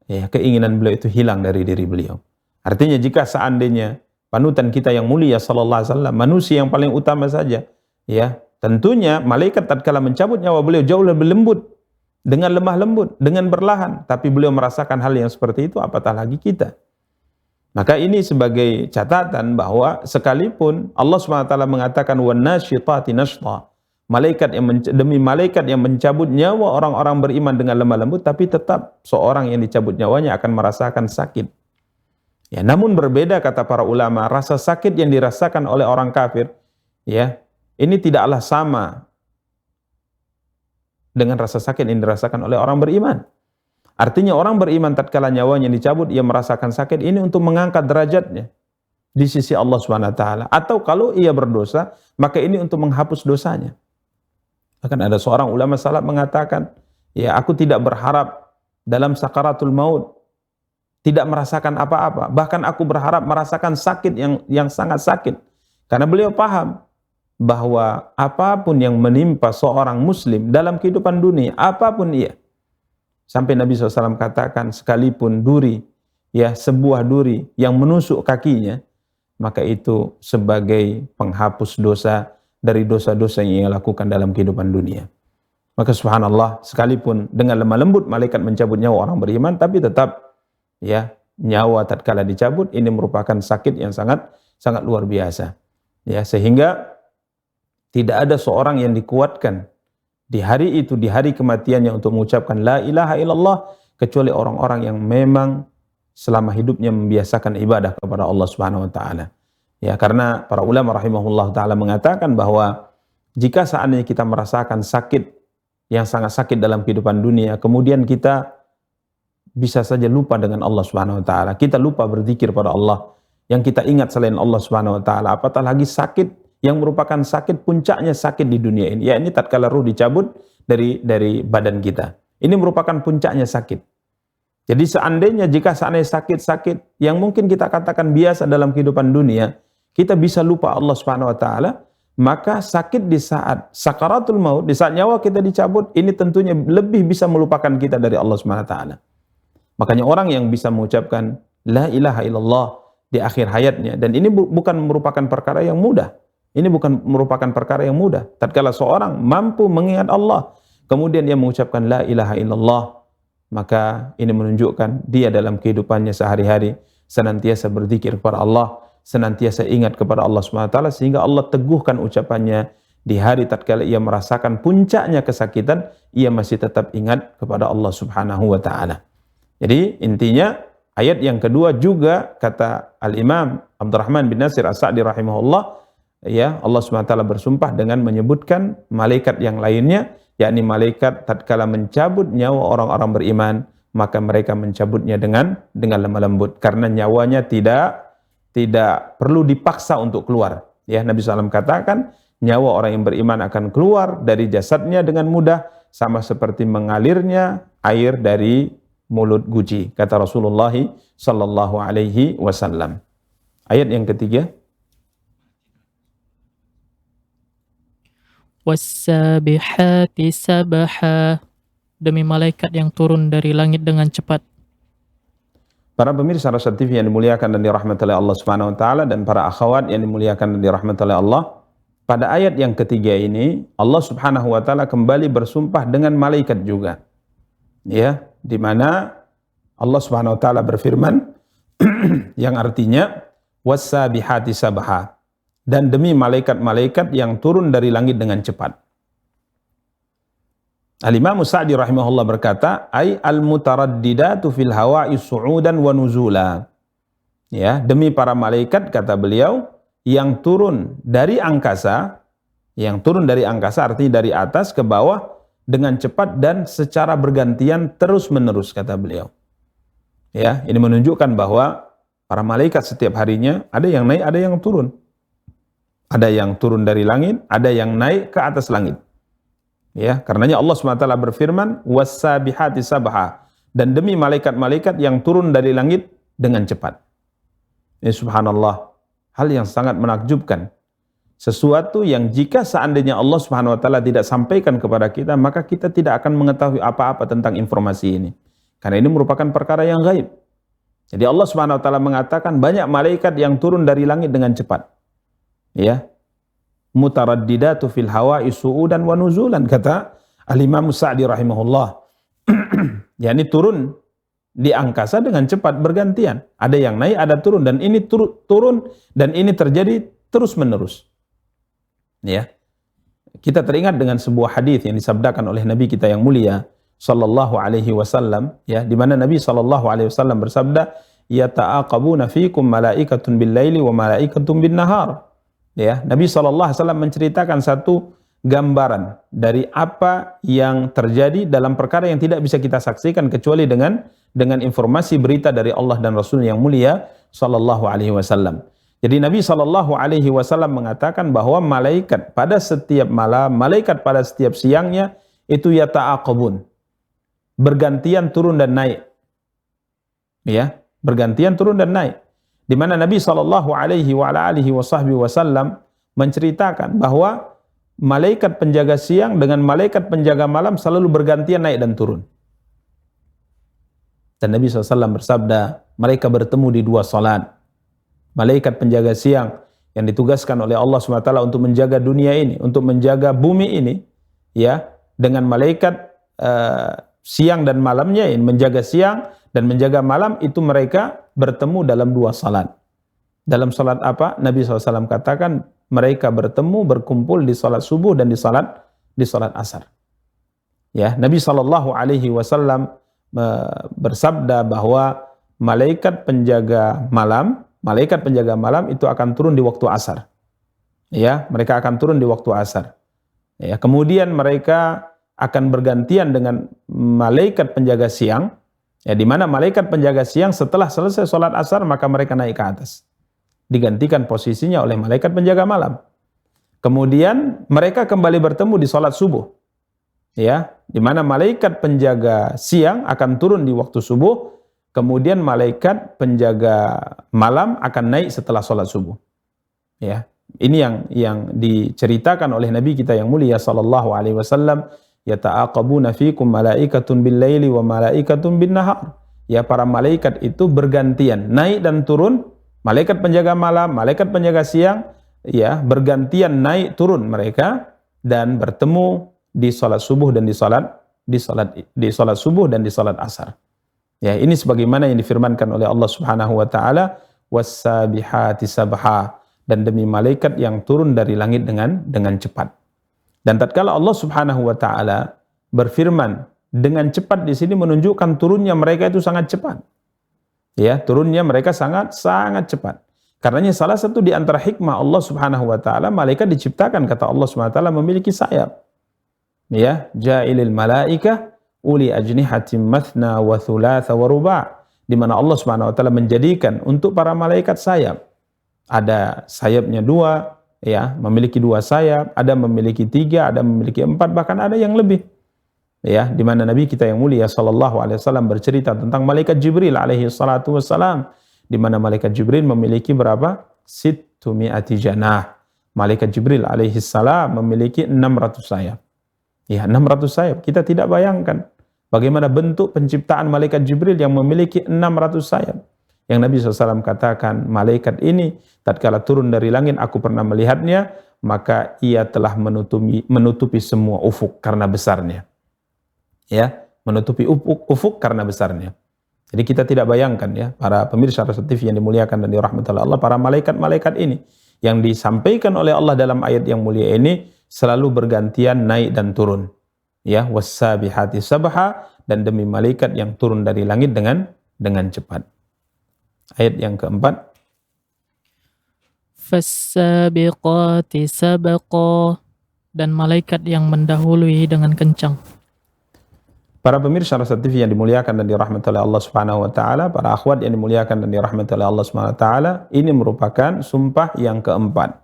ya, keinginan beliau itu hilang dari diri beliau. Artinya jika seandainya panutan kita yang mulia sallallahu alaihi wasallam, manusia yang paling utama saja, ya, tentunya malaikat tatkala mencabut nyawa beliau jauh lebih lembut, dengan lemah lembut, dengan berlahan, tapi beliau merasakan hal yang seperti itu, apatah lagi kita. Maka ini sebagai catatan bahwa sekalipun Allah SWT mengatakan wan-nasyitati nashta, demi malaikat yang mencabut nyawa orang-orang beriman dengan lemah lembut, tapi tetap seorang yang dicabut nyawanya akan merasakan sakit. Ya, namun berbeda kata para ulama, rasa sakit yang dirasakan oleh orang kafir, ya, ini tidaklah sama dengan rasa sakit yang dirasakan oleh orang beriman. Artinya orang beriman tatkala nyawanya dicabut, ia merasakan sakit ini untuk mengangkat derajatnya di sisi Allah SWT. Atau kalau ia berdosa, maka ini untuk menghapus dosanya. Bahkan ada seorang ulama salaf mengatakan, ya, aku tidak berharap dalam sakaratul maut tidak merasakan apa-apa. Bahkan aku berharap merasakan sakit yang sangat sakit. Karena beliau paham bahwa apapun yang menimpa seorang muslim dalam kehidupan dunia, apapun ia, sampai Nabi SAW katakan sekalipun duri, ya, sebuah duri yang menusuk kakinya, maka itu sebagai penghapus dosa dari dosa-dosa yang ia lakukan dalam kehidupan dunia. Maka subhanallah, sekalipun dengan lemah lembut malaikat mencabut nyawa orang beriman, tapi tetap, ya, nyawa tatkala dicabut ini merupakan sakit yang sangat sangat luar biasa. Ya, sehingga tidak ada seorang yang dikuatkan di hari itu, di hari kematiannya untuk mengucapkan la ilaha illallah, kecuali orang-orang yang memang selama hidupnya membiasakan ibadah kepada Allah Subhanahu wa taala. Ya, karena para ulama rahimahullah taala mengatakan bahwa jika seandainya kita merasakan sakit yang sangat sakit dalam kehidupan dunia, kemudian kita bisa saja lupa dengan Allah Subhanahu wa taala. Kita lupa berzikir pada Allah. Yang kita ingat selain Allah Subhanahu wa taala, apatah lagi sakit yang merupakan sakit puncaknya sakit di dunia ini, yakni tatkala ruh dicabut dari badan kita. Ini merupakan puncaknya sakit. Jadi jika seandainya sakit-sakit yang mungkin kita katakan biasa dalam kehidupan dunia, kita bisa lupa Allah Subhanahu wa taala, maka sakit di saat sakaratul maut, di saat nyawa kita dicabut, ini tentunya lebih bisa melupakan kita dari Allah Subhanahu wa taala. Makanya orang yang bisa mengucapkan la ilaha illallah di akhir hayatnya, dan ini bukan merupakan perkara yang mudah. Ini bukan merupakan perkara yang mudah. Tatkala seorang mampu mengingat Allah, kemudian dia mengucapkan la ilaha illallah, maka ini menunjukkan dia dalam kehidupannya sehari-hari senantiasa berzikir kepada Allah, senantiasa ingat kepada Allah SWT, sehingga Allah teguhkan ucapannya di hari tatkala ia merasakan puncaknya kesakitan, ia masih tetap ingat kepada Allah Subhanahu wa taala. Jadi intinya ayat yang kedua juga kata Al-Imam Abdurrahman bin Nasir As-Sa'di rahimahullah, ya, Allah SWT bersumpah dengan menyebutkan malaikat yang lainnya, yakni malaikat tatkala mencabut nyawa orang-orang beriman, maka mereka mencabutnya dengan lemah lembut, karena nyawanya tidak perlu dipaksa untuk keluar. Ya, Nabi SAW katakan, nyawa orang yang beriman akan keluar dari jasadnya dengan mudah, sama seperti mengalirnya air dari mulut guci, kata Rasulullah sallallahu alaihi wasallam. Ayat yang ketiga, wassabihati sabaha, demi malaikat yang turun dari langit dengan cepat. Para pemirsa Rasyad TV yang dimuliakan dan dirahmati oleh Allah Subhanahu wa taala, dan para akhwat yang dimuliakan dan dirahmati oleh Allah, pada ayat yang ketiga ini Allah Subhanahu wa taala kembali bersumpah dengan malaikat juga. Ya, di mana Allah Subhanahu wa taala berfirman yang artinya wassabihati sabha, dan demi malaikat-malaikat yang turun dari langit dengan cepat. Al-Imam Sa'di rahimahullah berkata, ay al-mutaraddidatu fil hawa'i su'udan wa nuzula. Ya, demi para malaikat, kata beliau, yang turun dari angkasa, artinya dari atas ke bawah dengan cepat dan secara bergantian terus-menerus, kata beliau. Ya, ini menunjukkan bahwa para malaikat setiap harinya ada yang naik, ada yang turun. Ada yang turun dari langit, ada yang naik ke atas langit. Ya, karenanya Allah SWT berfirman, wassabihati sabha, dan demi malaikat-malaikat yang turun dari langit dengan cepat. Ini subhanallah, hal yang sangat menakjubkan. Sesuatu yang jika seandainya Allah SWT tidak sampaikan kepada kita, maka kita tidak akan mengetahui apa-apa tentang informasi ini. Karena ini merupakan perkara yang gaib. Jadi Allah SWT mengatakan banyak malaikat yang turun dari langit dengan cepat. Ya, mutaraddidatu fil hawa'i su'udan wa nuzulan, kata Al-Imam Sa'di rahimahullah. yakni turun di angkasa dengan cepat bergantian. Ada yang naik, ada turun, dan ini turun dan ini terjadi terus-menerus. Ya. Kita teringat dengan sebuah hadis yang disabdakan oleh Nabi kita yang mulia sallallahu alaihi wasallam, ya, di mana Nabi sallallahu alaihi wasallam bersabda, yata'aqabuna fikum malaikatun bil laili wa malaikatun bin nahar. Ya, Nabi SAW menceritakan satu gambaran dari apa yang terjadi dalam perkara yang tidak bisa kita saksikan kecuali dengan informasi berita dari Allah dan Rasul yang mulia sallallahu alaihi wasallam. Jadi Nabi sallallahu alaihi wasallam mengatakan bahwa malaikat pada setiap malam, malaikat pada setiap siangnya itu yata'aqabun, bergantian turun dan naik. Ya, bergantian turun dan naik. Di mana Nabi sallallahu alaihi wasallam menceritakan bahwa malaikat penjaga siang dengan malaikat penjaga malam selalu bergantian naik dan turun. Dan Nabi SAW bersabda, mereka bertemu di dua salat. Malaikat penjaga siang yang ditugaskan oleh Allah SWT untuk menjaga dunia ini, untuk menjaga bumi ini, ya, dengan malaikat siang dan malamnya, ini menjaga siang dan menjaga malam, itu mereka bertemu dalam dua salat. Dalam salat apa? Nabi SAW katakan mereka bertemu, berkumpul di salat subuh dan di salat asar. Ya, Nabi SAW bersabda bahwa malaikat penjaga malam itu akan turun di waktu asar. Ya, mereka akan turun di waktu asar. Ya, kemudian mereka akan bergantian dengan malaikat penjaga siang. Ya, di mana malaikat penjaga siang setelah selesai sholat asar maka mereka naik ke atas, digantikan posisinya oleh malaikat penjaga malam. Kemudian mereka kembali bertemu di sholat subuh, ya, di mana malaikat penjaga siang akan turun di waktu subuh, kemudian malaikat penjaga malam akan naik setelah sholat subuh. Ya, ini yang diceritakan oleh Nabi kita yang mulia sallallahu alaihi wasallam. Yata'aqabuna fikum malaikatun bil laili wa malaikatun bin nahar. Ya, para malaikat itu bergantian naik dan turun, malaikat penjaga malam, malaikat penjaga siang, ya, bergantian naik turun mereka dan bertemu di salat subuh dan di salat subuh dan di salat asar. Ya, ini sebagaimana yang difirmankan oleh Allah Subhanahu wa taala, wassabihati sabha, dan demi malaikat yang turun dari langit dengan cepat. Dan tatkala Allah Subhanahu wa taala berfirman dengan cepat di sini menunjukkan turunnya mereka itu sangat cepat. Ya, turunnya mereka sangat cepat. Karenanya salah satu di antara hikmah Allah Subhanahu wa taala, malaikat diciptakan, kata Allah Subhanahu wa taala, memiliki sayap. Ya, ja'ilil malaikah uli ajnihatim mathna wa thulatha wa ruba', di mana Allah Subhanahu wa taala menjadikan untuk para malaikat sayap. Ada sayapnya 2, ya, memiliki 2 sayap, ada memiliki 3, ada memiliki 4, bahkan ada yang lebih. Ya, di mana Nabi kita yang mulia sallallahu alaihi wasallam bercerita tentang malaikat Jibril alaihi salatu wassalam, di mana malaikat Jibril memiliki berapa? 600 janah. Malaikat Jibril alaihi salam memiliki 600 sayap. Ya, 600 sayap. Kita tidak bayangkan bagaimana bentuk penciptaan malaikat Jibril yang memiliki 600 sayap. Yang Nabi SAW katakan, malaikat ini tatkala turun dari langit aku pernah melihatnya, maka ia telah menutupi semua ufuk karena besarnya. Ya, menutupi ufuk karena besarnya. Jadi kita tidak bayangkan ya, para pemirsa Rasul TV yang dimuliakan dan dirahmati Allah, para malaikat-malaikat ini yang disampaikan oleh Allah dalam ayat yang mulia ini selalu bergantian naik dan turun. Ya, wassabihati sabha, dan demi malaikat yang turun dari langit dengan cepat. Ayat yang keempat, fassabiqati sabqa, dan malaikat yang mendahului dengan kencang. Para pemirsa Rasul TV yang dimuliakan dan dirahmati oleh Allah Subhanahu wa taala, para akhwat yang dimuliakan dan dirahmati oleh Allah Subhanahu wa taala, ini merupakan sumpah yang keempat.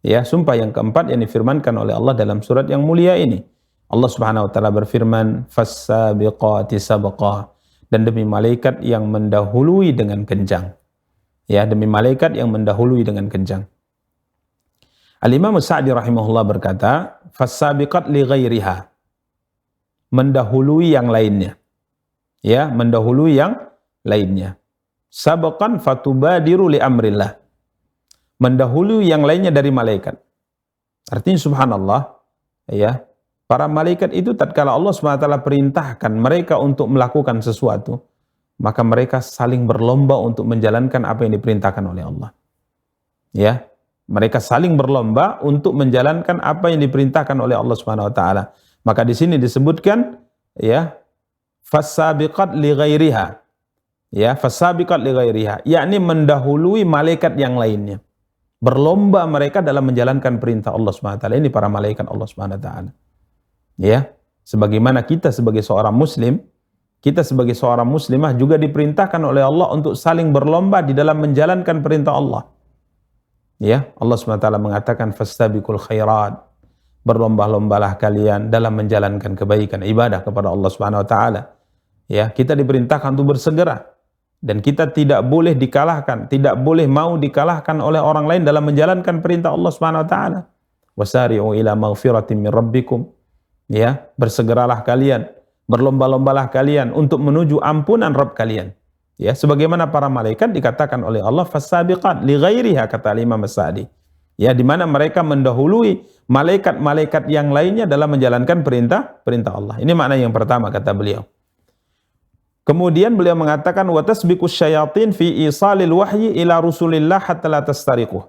Ya, sumpah yang keempat yang difirmankan oleh Allah dalam surat yang mulia ini. Allah Subhanahu wa taala berfirman, fassabiqati sabqa, dan demi malaikat yang mendahului dengan kencang. Ya, demi malaikat yang mendahului dengan kencang. Al-Imam Sa'di rahimahullah berkata, fassabiqat li ghairiha, mendahului yang lainnya. Ya, mendahului yang lainnya. Sabaqan fatubadiru li amrillah, mendahului yang lainnya dari malaikat. Artinya subhanallah, ya, para malaikat itu tatkala Allah SWT perintahkan mereka untuk melakukan sesuatu, maka mereka saling berlomba untuk menjalankan apa yang diperintahkan oleh Allah. Ya, mereka saling berlomba untuk menjalankan apa yang diperintahkan oleh Allah Subhanahu wa taala. Maka di sini disebutkan, ya, fassabiqat li ghairiha. Ya, fassabiqat li ghairiha, yakni mendahului malaikat yang lainnya. Berlomba mereka dalam menjalankan perintah Allah Subhanahu wa taala. Ini para malaikat Allah Subhanahu wa taala. Ya, sebagaimana kita sebagai seorang muslim, kita sebagai seorang muslimah juga diperintahkan oleh Allah untuk saling berlomba di dalam menjalankan perintah Allah. Ya, Allah Subhanahu wa taala mengatakan fastabiqul khairat, berlomba-lombalah kalian dalam menjalankan kebaikan ibadah kepada Allah Subhanahu wa taala. Ya, kita diperintahkan untuk bersegera dan kita tidak boleh dikalahkan, tidak boleh mau dikalahkan oleh orang lain dalam menjalankan perintah Allah Subhanahu wa taala. Wasari'u ila maghfiratin min rabbikum. Ya, bersegeralah kalian, berlomba-lombalah kalian untuk menuju ampunan Rabb kalian. Ya, sebagaimana para malaikat dikatakan oleh Allah fasabiqat li ghairiha, kata Imam Sa'di. Ya, di mana mereka mendahului malaikat-malaikat yang lainnya dalam menjalankan perintah Allah. Ini makna yang pertama kata beliau. Kemudian beliau mengatakan wa tasbiqus syayatin fi isalil wahyi ila Rasulillah hatta la tastariquh.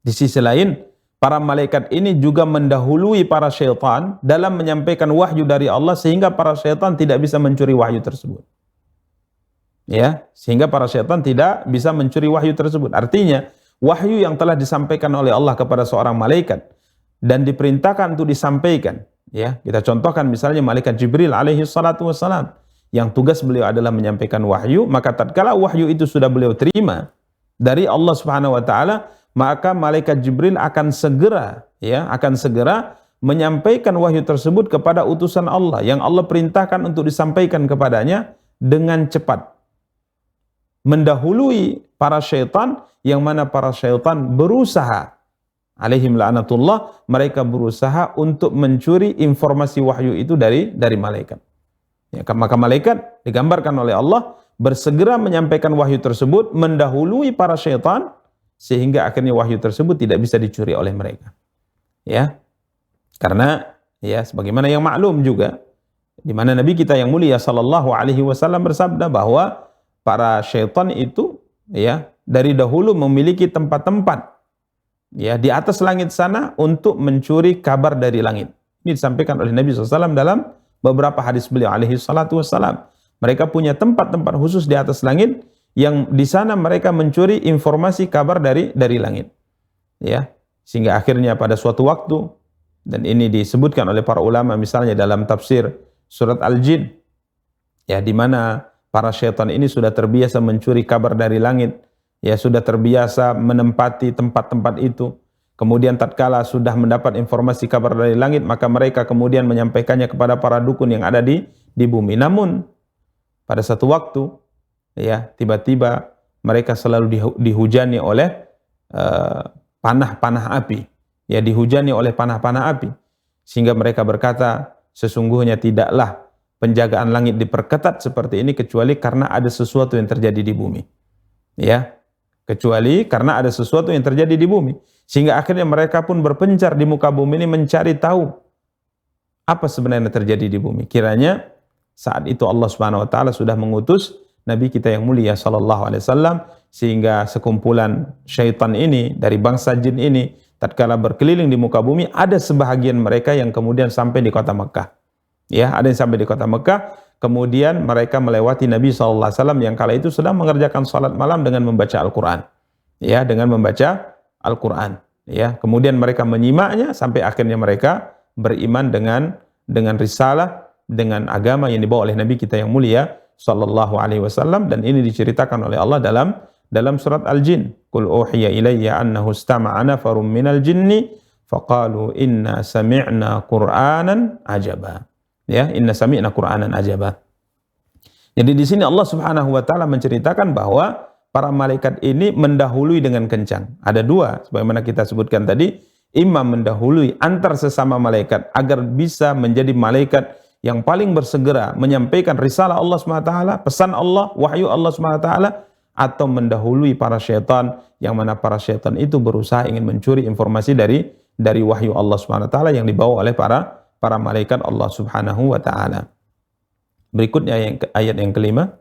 Di sisi lain, para malaikat ini juga mendahului para syaitan dalam menyampaikan wahyu dari Allah sehingga para syaitan tidak bisa mencuri wahyu tersebut. Ya, sehingga para syaitan tidak bisa mencuri wahyu tersebut. Artinya, wahyu yang telah disampaikan oleh Allah kepada seorang malaikat dan diperintahkan untuk disampaikan, ya, kita contohkan misalnya malaikat Jibril alaihi salatu wassalam, yang tugas beliau adalah menyampaikan wahyu, maka tatkala wahyu itu sudah beliau terima dari Allah Subhanahu wa taala, maka malaikat Jibril akan segera, ya, akan segera menyampaikan wahyu tersebut kepada utusan Allah yang Allah perintahkan untuk disampaikan kepadanya dengan cepat, mendahului para syaitan, yang mana para syaitan berusaha, alaihim la'natullah, mereka berusaha untuk mencuri informasi wahyu itu dari malaikat. Ya, maka malaikat digambarkan oleh Allah bersegera menyampaikan wahyu tersebut, mendahului para syaitan, sehingga akhirnya wahyu tersebut tidak bisa dicuri oleh mereka. Ya, karena ya sebagaimana yang maklum juga, di mana Nabi kita yang mulia sallallahu alaihi wasallam bersabda bahwa para syaitan itu, ya, dari dahulu memiliki tempat-tempat, ya, di atas langit sana untuk mencuri kabar dari langit. Ini disampaikan oleh Nabi SAW dalam beberapa hadis beliau alaihi salatu wassalam. Mereka punya tempat-tempat khusus di atas langit yang di sana mereka mencuri informasi kabar dari langit. Ya, sehingga akhirnya pada suatu waktu, dan ini disebutkan oleh para ulama misalnya dalam tafsir surat Al-Jin, ya, di mana para syaitan ini sudah terbiasa mencuri kabar dari langit, ya, sudah terbiasa menempati tempat-tempat itu, Kemudian tatkala sudah mendapat informasi kabar dari langit, maka mereka kemudian menyampaikannya kepada para dukun yang ada di bumi. Namun pada satu waktu, ya, tiba-tiba mereka selalu dihujani oleh panah-panah api. Ya, dihujani oleh panah-panah api. Sehingga mereka berkata, sesungguhnya tidaklah penjagaan langit diperketat seperti ini kecuali karena ada sesuatu yang terjadi di bumi. Ya, kecuali karena ada sesuatu yang terjadi di bumi. Sehingga akhirnya mereka pun berpencar di muka bumi ini mencari tahu apa sebenarnya terjadi di bumi. Kiranya saat itu Allah Subhanahu wa taala sudah mengutus Nabi kita yang mulia sallallahu alaihi wasallam, sehingga sekumpulan syaitan ini dari bangsa jin ini tatkala berkeliling di muka bumi, ada sebahagian mereka yang kemudian sampai di kota Mekah. Ya, ada yang sampai di kota Mekah, kemudian mereka melewati Nabi sallallahu alaihi wasallam yang kala itu sedang mengerjakan salat malam dengan membaca Al-Qur'an. Ya, dengan membaca Al-Qur'an. Ya, kemudian mereka menyimaknya sampai akhirnya mereka beriman dengan risalah, dengan agama yang dibawa oleh Nabi kita yang mulia sallallahu alaihi wasallam, dan ini diceritakan oleh Allah dalam surat Al-Jin. Qul uhiya ilayya annahu istama'a nafarum minal jinni faqalu inna sami'na Qur'anan ajaba. Ya, inna sami'na Qur'anan ajaba. Jadi di sini Allah Subhanahu wa taala menceritakan bahwa para malaikat ini mendahului dengan kencang. Ada dua, sebagaimana kita sebutkan tadi, imam mendahului antar sesama malaikat agar bisa menjadi malaikat yang paling bersegera menyampaikan risalah Allah SWT, pesan Allah, wahyu Allah SWT, atau mendahului para syaitan, yang mana para syaitan itu berusaha ingin mencuri informasi dari wahyu Allah SWT yang dibawa oleh para malaikat Allah Subhanahu wa taala. Berikutnya ayat yang kelima.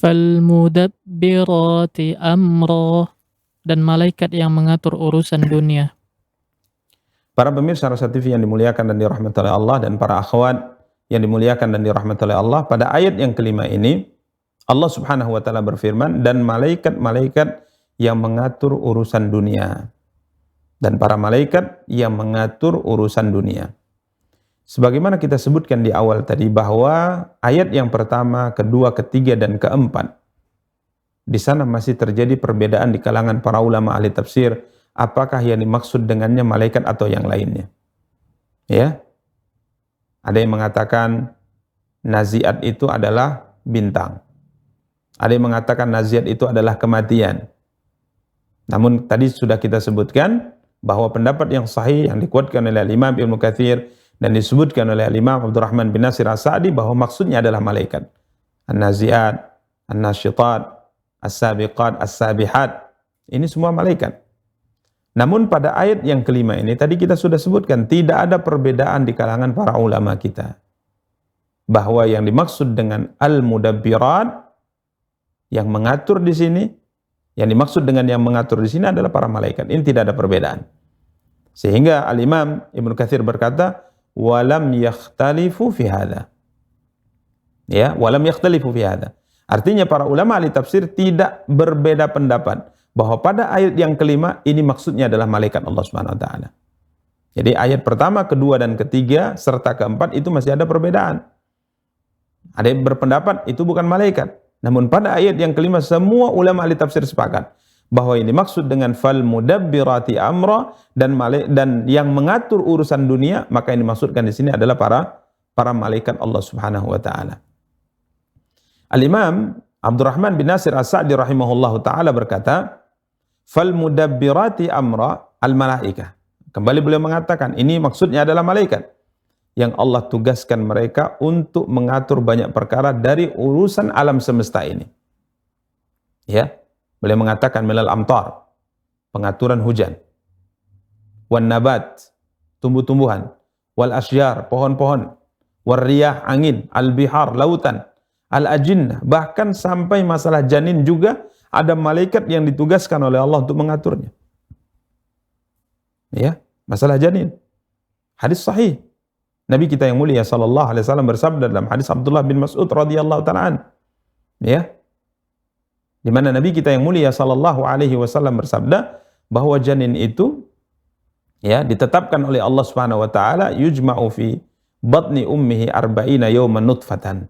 Falmudabbirati amra, dan malaikat yang mengatur urusan dunia. Para pemirsa Rasa TV yang dimuliakan dan dirahmati oleh Allah, dan para akhwat yang dimuliakan dan dirahmati oleh Allah, pada ayat yang kelima ini Allah Subhanahu wa taala berfirman, dan malaikat-malaikat yang mengatur urusan dunia. Dan para malaikat yang mengatur urusan dunia. Sebagaimana kita sebutkan di awal tadi, bahwa ayat yang pertama, kedua, ketiga, dan keempat, di sana masih terjadi perbedaan di kalangan para ulama ahli tafsir, apakah yang dimaksud dengannya malaikat atau yang lainnya. Ya, ada yang mengatakan naziat itu adalah bintang. Ada yang mengatakan naziat itu adalah kematian. Namun tadi sudah kita sebutkan bahwa pendapat yang sahih yang dikuatkan oleh Imam Ibnu Katsir dan disebutkan oleh Imam Abdurrahman bin Nasir As-Sa'di bahwa maksudnya adalah malaikat. An-naziat, an-nasyitat, as-sabiqat, as-sabihat. Ini semua malaikat. Namun pada ayat yang kelima ini tadi kita sudah sebutkan tidak ada perbedaan di kalangan para ulama kita. Bahwa yang dimaksud dengan al-mudabbirat, yang mengatur di sini, yang dimaksud dengan yang mengatur di sini adalah para malaikat. Ini tidak ada perbedaan. Sehingga Al-Imam Ibnu Katsir berkata, walam yakhtalifu fi hadza. Ya, walam yakhtalifu fi hadza. Artinya para ulama ahli tafsir tidak berbeda pendapat bahwa pada ayat yang kelima ini maksudnya adalah malaikat Allah Subhanahu wa taala. Jadi ayat pertama, kedua, dan ketiga serta keempat itu masih ada perbedaan. Ada yang berpendapat itu bukan malaikat. Namun pada ayat yang kelima semua ulama ahli tafsir sepakat bahwa ini maksud dengan fal mudabbirati amra, dan yang mengatur urusan dunia, maka yang dimaksudkan di sini adalah para malaikat Allah Subhanahu wa taala. Al-Imam Abdurrahman bin Nasir As-Sa'di rahimahullahu taala berkata, fal mudabbirati amra al-malaikah. Kembali beliau mengatakan ini maksudnya adalah malaikat yang Allah tugaskan mereka untuk mengatur banyak perkara dari urusan alam semesta ini. Ya, beliau mengatakan milal amtar, pengaturan hujan, wan nabat, tumbuh-tumbuhan, wal asyjar, pohon-pohon, war riyah, angin, al bihar, lautan, al ajinnah, bahkan sampai masalah janin juga ada malaikat yang ditugaskan oleh Allah untuk mengaturnya. Ya, masalah janin. Hadis sahih. Nabi kita yang mulia sallallahu alaihi wasallam bersabda dalam hadis Abdullah bin Mas'ud radhiyallahu ta'ala an. Ya. Di mana Nabi kita yang mulia sallallahu alaihi wasallam bersabda bahwa janin itu ya ditetapkan oleh Allah Subhanahu wa taala, yujma'u fi batni ummihi arba'ina yawman nutfatan.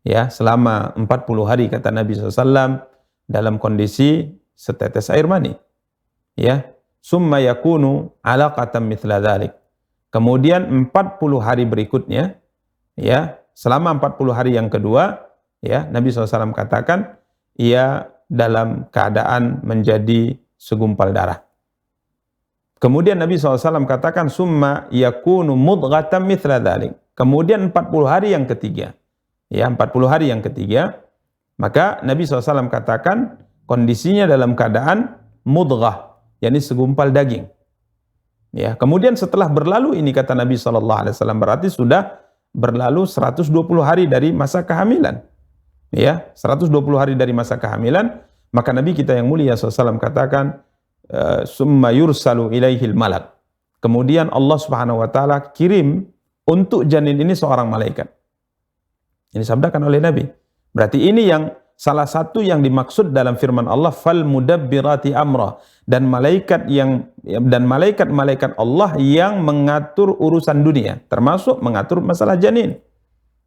Ya, selama 40 hari kata Nabi SAW dalam kondisi setetes air mani. Ya, summa yakunu 'alaqatan mithla dzalik. Kemudian 40 hari berikutnya, ya, selama 40 hari yang kedua, ya, Nabi SAW katakan ia dalam keadaan menjadi segumpal darah. Kemudian Nabi SAW katakan summa yakunu mudghatan mithla dzalik. Kemudian 40 hari yang ketiga, ya, 40 hari yang ketiga, maka Nabi SAW katakan kondisinya dalam keadaan mudghah, yakni segumpal daging. Ya, kemudian setelah berlalu ini, kata Nabi SAW, berarti sudah berlalu 120 hari dari masa kehamilan. Ya, 120 hari dari masa kehamilan, maka Nabi kita yang mulia SAW katakan summa yursalu ilaihil malak. Kemudian Allah Subhanahu wa taala kirim untuk janin ini seorang malaikat. Ini sabdakan oleh Nabi. Berarti ini yang salah satu yang dimaksud dalam firman Allah, fal mudabbirati amra, dan malaikat-malaikat Allah yang mengatur urusan dunia, termasuk mengatur masalah janin.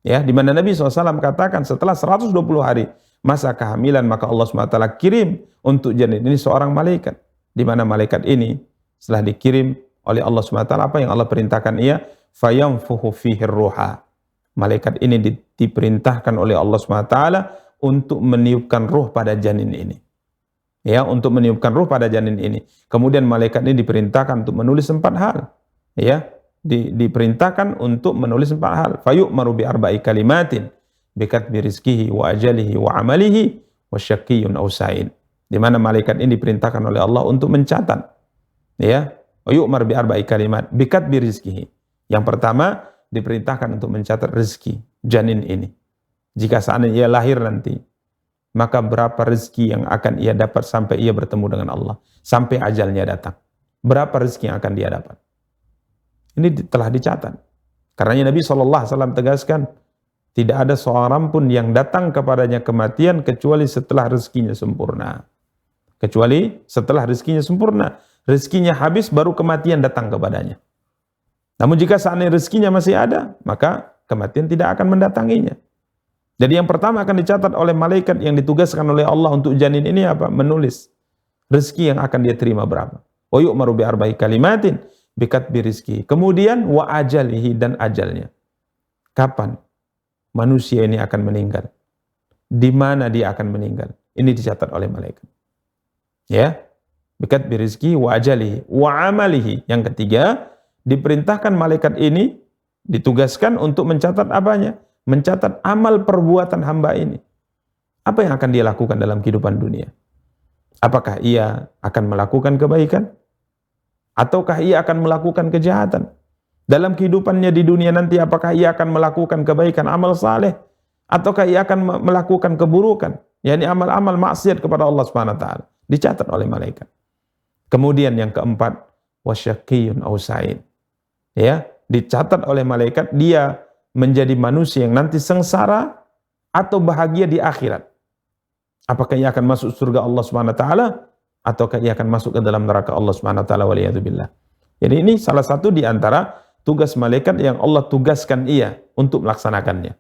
Ya, di mana Nabi SAW katakan setelah 120 hari masa kehamilan, maka Allah SWT kirim untuk janin ini seorang malaikat. Di mana malaikat ini setelah dikirim oleh Allah SWT, apa yang Allah perintahkan ia? Fayanfuhu fihi ruha. Malaikat ini diperintahkan oleh Allah SWT untuk meniupkan ruh pada janin ini. Ya, untuk meniupkan ruh pada janin ini. Kemudian malaikat ini diperintahkan untuk menulis 4 hal. Ya, diperintahkan untuk menulis 4 hal. Fayu'maru bi arba'i kalimatin bikatbi rizkihi wa ajalihi wa amalihi wa syaqiyyun aw sa'id. Di mana malaikat ini diperintahkan oleh Allah untuk mencatat. Ya, fayu'mar bi arba'i kalimat bikatbi rizkihi. Yang pertama, diperintahkan untuk mencatat rezeki janin ini. Jika seandainya ia lahir nanti, maka berapa rezeki yang akan ia dapat sampai ia bertemu dengan Allah, sampai ajalnya datang. Berapa rezeki yang akan dia dapat? Ini telah dicatat. Karena Nabi SAW tegaskan, tidak ada seorang pun yang datang kepadanya kematian kecuali setelah rezekinya sempurna. Kecuali setelah rezekinya sempurna. Rezekinya habis baru kematian datang kepadanya. Namun jika seandainya rezekinya masih ada, maka kematian tidak akan mendatanginya. Jadi yang pertama akan dicatat oleh malaikat yang ditugaskan oleh Allah untuk janin ini apa? Menulis rezeki yang akan dia terima berapa. Wa yu'maru bi arba'i kalimatin bikatbi rizki. Kemudian wa ajalihi, dan ajalnya. Kapan manusia ini akan meninggal? Di mana dia akan meninggal? Ini dicatat oleh malaikat. Ya. Bikatbi rizki wa ajalihi wa amalihi. Yang ketiga, diperintahkan malaikat ini ditugaskan untuk mencatat apanya? Mencatat amal perbuatan hamba ini. Apa yang akan dia lakukan dalam kehidupan dunia? Apakah ia akan melakukan kebaikan? Ataukah ia akan melakukan kejahatan? Dalam kehidupannya di dunia nanti, apakah ia akan melakukan kebaikan, amal saleh? Ataukah ia akan melakukan keburukan? yakni amal-amal maksiat kepada Allah Subhanahu wa taala, dicatat oleh malaikat. Kemudian yang keempat, wasyaqiyyun aw sa'id. Ya, dicatat oleh malaikat dia menjadi manusia yang nanti sengsara atau bahagia di akhirat. Apakah ia akan masuk surga Allah Subhanahu wa taala ataukah ia akan masuk ke dalam neraka Allah Subhanahu wa taala, waliyadzubillah. Jadi ini salah satu di antara tugas malaikat yang Allah tugaskan ia untuk melaksanakannya.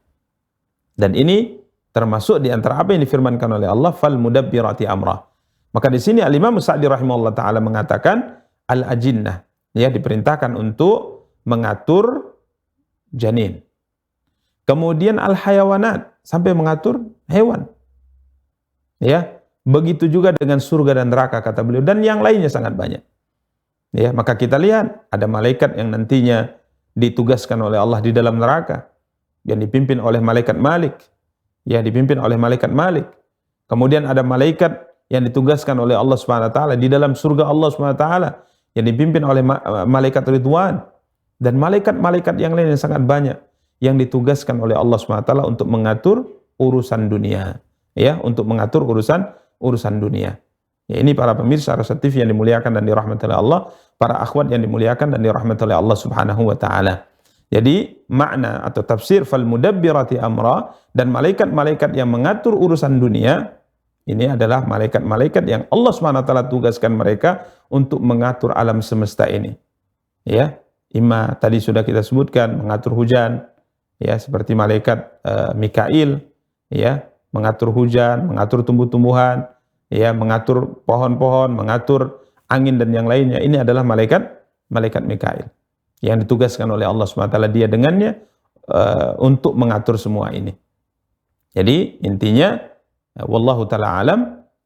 Dan ini termasuk di antara apa yang difirmankan oleh Allah, fal mudabbirati amrah. Maka di sini Al-Imam Sa'di rahimahullah taala mengatakan al-ajinnah, ya, diperintahkan untuk mengatur janin. Kemudian al-hayawanat, sampai mengatur hewan. Ya, begitu juga dengan surga dan neraka kata beliau, dan yang lainnya sangat banyak. Ya, maka kita lihat ada malaikat yang nantinya ditugaskan oleh Allah di dalam neraka yang dipimpin oleh malaikat Malik. Ya, dipimpin oleh malaikat Malik. Kemudian ada malaikat yang ditugaskan oleh Allah Subhanahu wa taala di dalam surga Allah Subhanahu wa taala yang dipimpin oleh malaikat Ridwan, dan malaikat-malaikat yang lain yang sangat banyak yang ditugaskan oleh Allah Subhanahu wa taala untuk mengatur urusan dunia. Ya, untuk mengatur urusan dunia. Ya, ini para pemirsa Rasa TV yang dimuliakan dan dirahmati oleh Allah, para akhwat yang dimuliakan dan dirahmati oleh Allah Subhanahu wa taala. Jadi makna atau tafsir fal mudabbirati amra, dan malaikat-malaikat yang mengatur urusan dunia, ini adalah malaikat-malaikat yang Allah Subhanahu wa taala tugaskan mereka untuk mengatur alam semesta ini. Ya, imma tadi sudah kita sebutkan mengatur hujan, ya, seperti malaikat Mikail, ya, mengatur hujan, mengatur tumbuh-tumbuhan, ya, mengatur pohon-pohon, mengatur angin dan yang lainnya, ini adalah malaikat Mikail yang ditugaskan oleh Allah SWT, dia dengannya untuk mengatur semua ini. Jadi intinya wallahu ta'ala alam,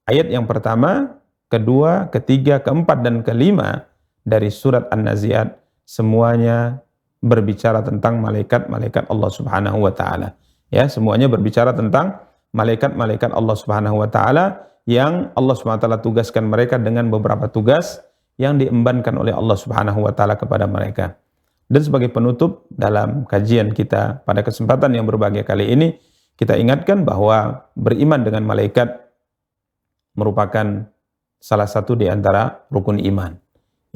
ayat yang pertama, kedua, ketiga, keempat, dan kelima dari surat An-Nazi'at semuanya berbicara tentang malaikat-malaikat Allah Subhanahu wa taala. Ya, semuanya berbicara tentang malaikat-malaikat Allah Subhanahu wa taala yang Allah Subhanahu wa taala tugaskan mereka dengan beberapa tugas yang diembankan oleh Allah Subhanahu wa taala kepada mereka. Dan sebagai penutup dalam kajian kita pada kesempatan yang berbahagia kali ini, kita ingatkan bahwa beriman dengan malaikat merupakan salah satu di antara rukun iman.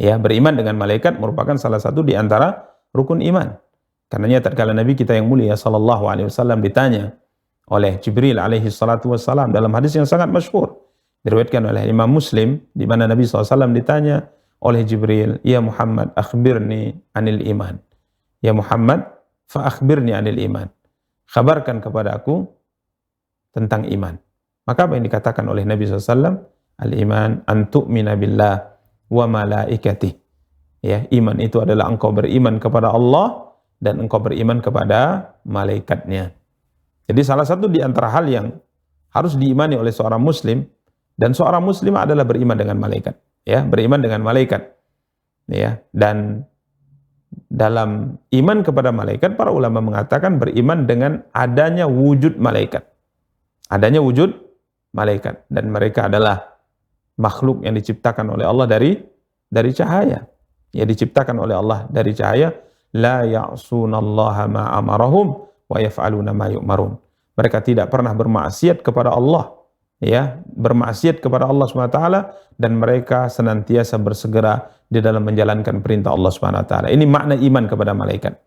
Ya, beriman dengan malaikat merupakan salah satu di antara rukun iman. Karenanya tatkala Nabi kita yang mulia sallallahu alaihi wasallam ditanya oleh Jibril alaihi salatu wassalam dalam hadis yang sangat masyhur diriwayatkan oleh Imam Muslim, di mana Nabi SAW ditanya oleh Jibril, "Ya Muhammad, akhbirni anil iman." Ya Muhammad, fa akhbirni anil iman. Khabarkan kepada aku tentang iman. Maka apa yang dikatakan oleh Nabi SAW? Al-iman an tu'mina billah wa malaikatih. Ya, iman itu adalah engkau beriman kepada Allah dan engkau beriman kepada malaikatnya. Jadi salah satu di antara hal yang harus diimani oleh seorang muslim, dan seorang muslim adalah beriman dengan malaikat. Ya, beriman dengan malaikat. Ya, dan dalam iman kepada malaikat, para ulama mengatakan beriman dengan adanya wujud malaikat. Adanya wujud malaikat. Dan mereka adalah makhluk yang diciptakan oleh Allah dari cahaya. Ya, diciptakan oleh Allah dari cahaya. La ya'sunallaha ma amarahum wa yaf'aluna ma yu'marun. Mereka tidak pernah bermaksiat kepada Allah. Ya, bermaksiat kepada Allah SWT, dan mereka senantiasa bersegera di dalam menjalankan perintah Allah SWT. Ini makna iman kepada malaikat.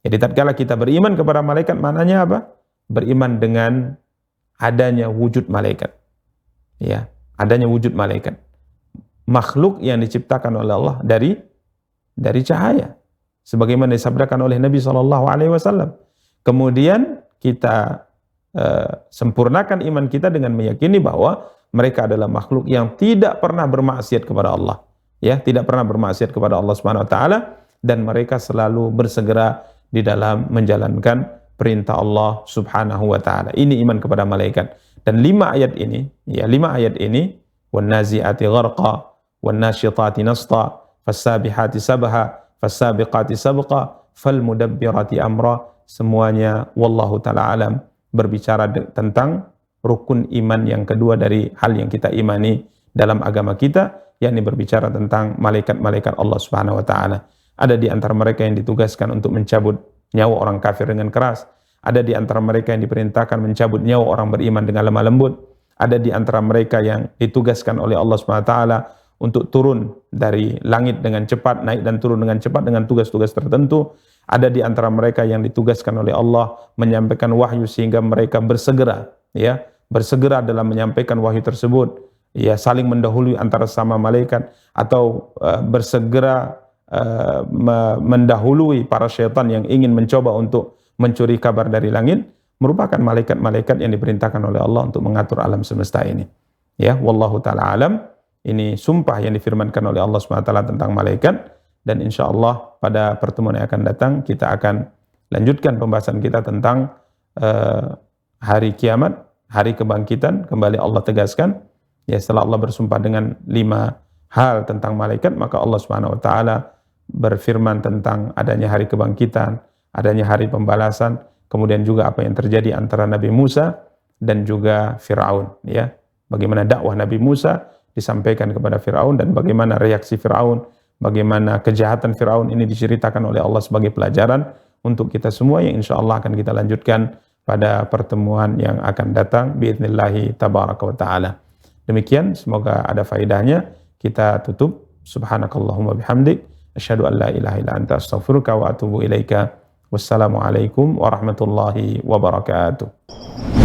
Jadi tatkala kita beriman kepada malaikat, maknanya apa? Beriman dengan adanya wujud malaikat. Ya, adanya wujud malaikat. Makhluk yang diciptakan oleh Allah dari cahaya. Sebagaimana disabdakan oleh Nabi SAW. Kemudian kita sempurnakan iman kita dengan meyakini bahwa mereka adalah makhluk yang tidak pernah bermaksiat kepada Allah. Ya, tidak pernah bermaksiat kepada Allah Subhanahu wa taala, dan mereka selalu bersegera di dalam menjalankan perintah Allah Subhanahu wa taala. Ini iman kepada malaikat. Dan 5 ayat ini, wan nazi'ati gharqa, wan nasyitati nashta, fassabihati sabha, fassabiqati sabqa, fal mudabbirati amra, semuanya wallahu taala alam berbicara tentang rukun iman yang kedua dari hal yang kita imani dalam agama kita, yakni berbicara tentang malaikat-malaikat Allah Subhanahu wa taala. Ada di antara mereka yang ditugaskan untuk mencabut nyawa orang kafir dengan keras, ada di antara mereka yang diperintahkan mencabut nyawa orang beriman dengan lemah lembut, ada di antara mereka yang ditugaskan oleh Allah Subhanahu wa taala untuk turun dari langit dengan cepat, naik dan turun dengan cepat dengan tugas-tugas tertentu. Ada di antara mereka yang ditugaskan oleh Allah menyampaikan wahyu sehingga mereka bersegera dalam menyampaikan wahyu tersebut, ya, saling mendahului antara sama malaikat, atau bersegera mendahului para syaitan yang ingin mencoba untuk mencuri kabar dari langit, merupakan malaikat-malaikat yang diperintahkan oleh Allah untuk mengatur alam semesta ini. Ya, wallahu taala alam. Ini sumpah yang difirmankan oleh Allah SWT tentang malaikat. Dan insya Allah pada pertemuan yang akan datang kita akan lanjutkan pembahasan kita tentang hari kiamat, hari kebangkitan. Kembali Allah tegaskan, ya, setelah Allah bersumpah dengan 5 hal tentang malaikat, maka Allah SWT berfirman tentang adanya hari kebangkitan, adanya hari pembalasan, kemudian juga apa yang terjadi antara Nabi Musa dan juga Fir'aun. Ya, bagaimana dakwah Nabi Musa disampaikan kepada Fir'aun, dan bagaimana reaksi Fir'aun, bagaimana kejahatan Fir'aun ini diceritakan oleh Allah sebagai pelajaran untuk kita semua, yang insya Allah akan kita lanjutkan pada pertemuan yang akan datang biidhnillahi tabaraka wa ta'ala. Demikian, semoga ada faedahnya. Kita tutup. Subhanakallahumma bihamdik, asyhadu an la ilaha illa anta, astaghfiruka wa atubu ilaika. Wassalamualaikum warahmatullahi wabarakatuh.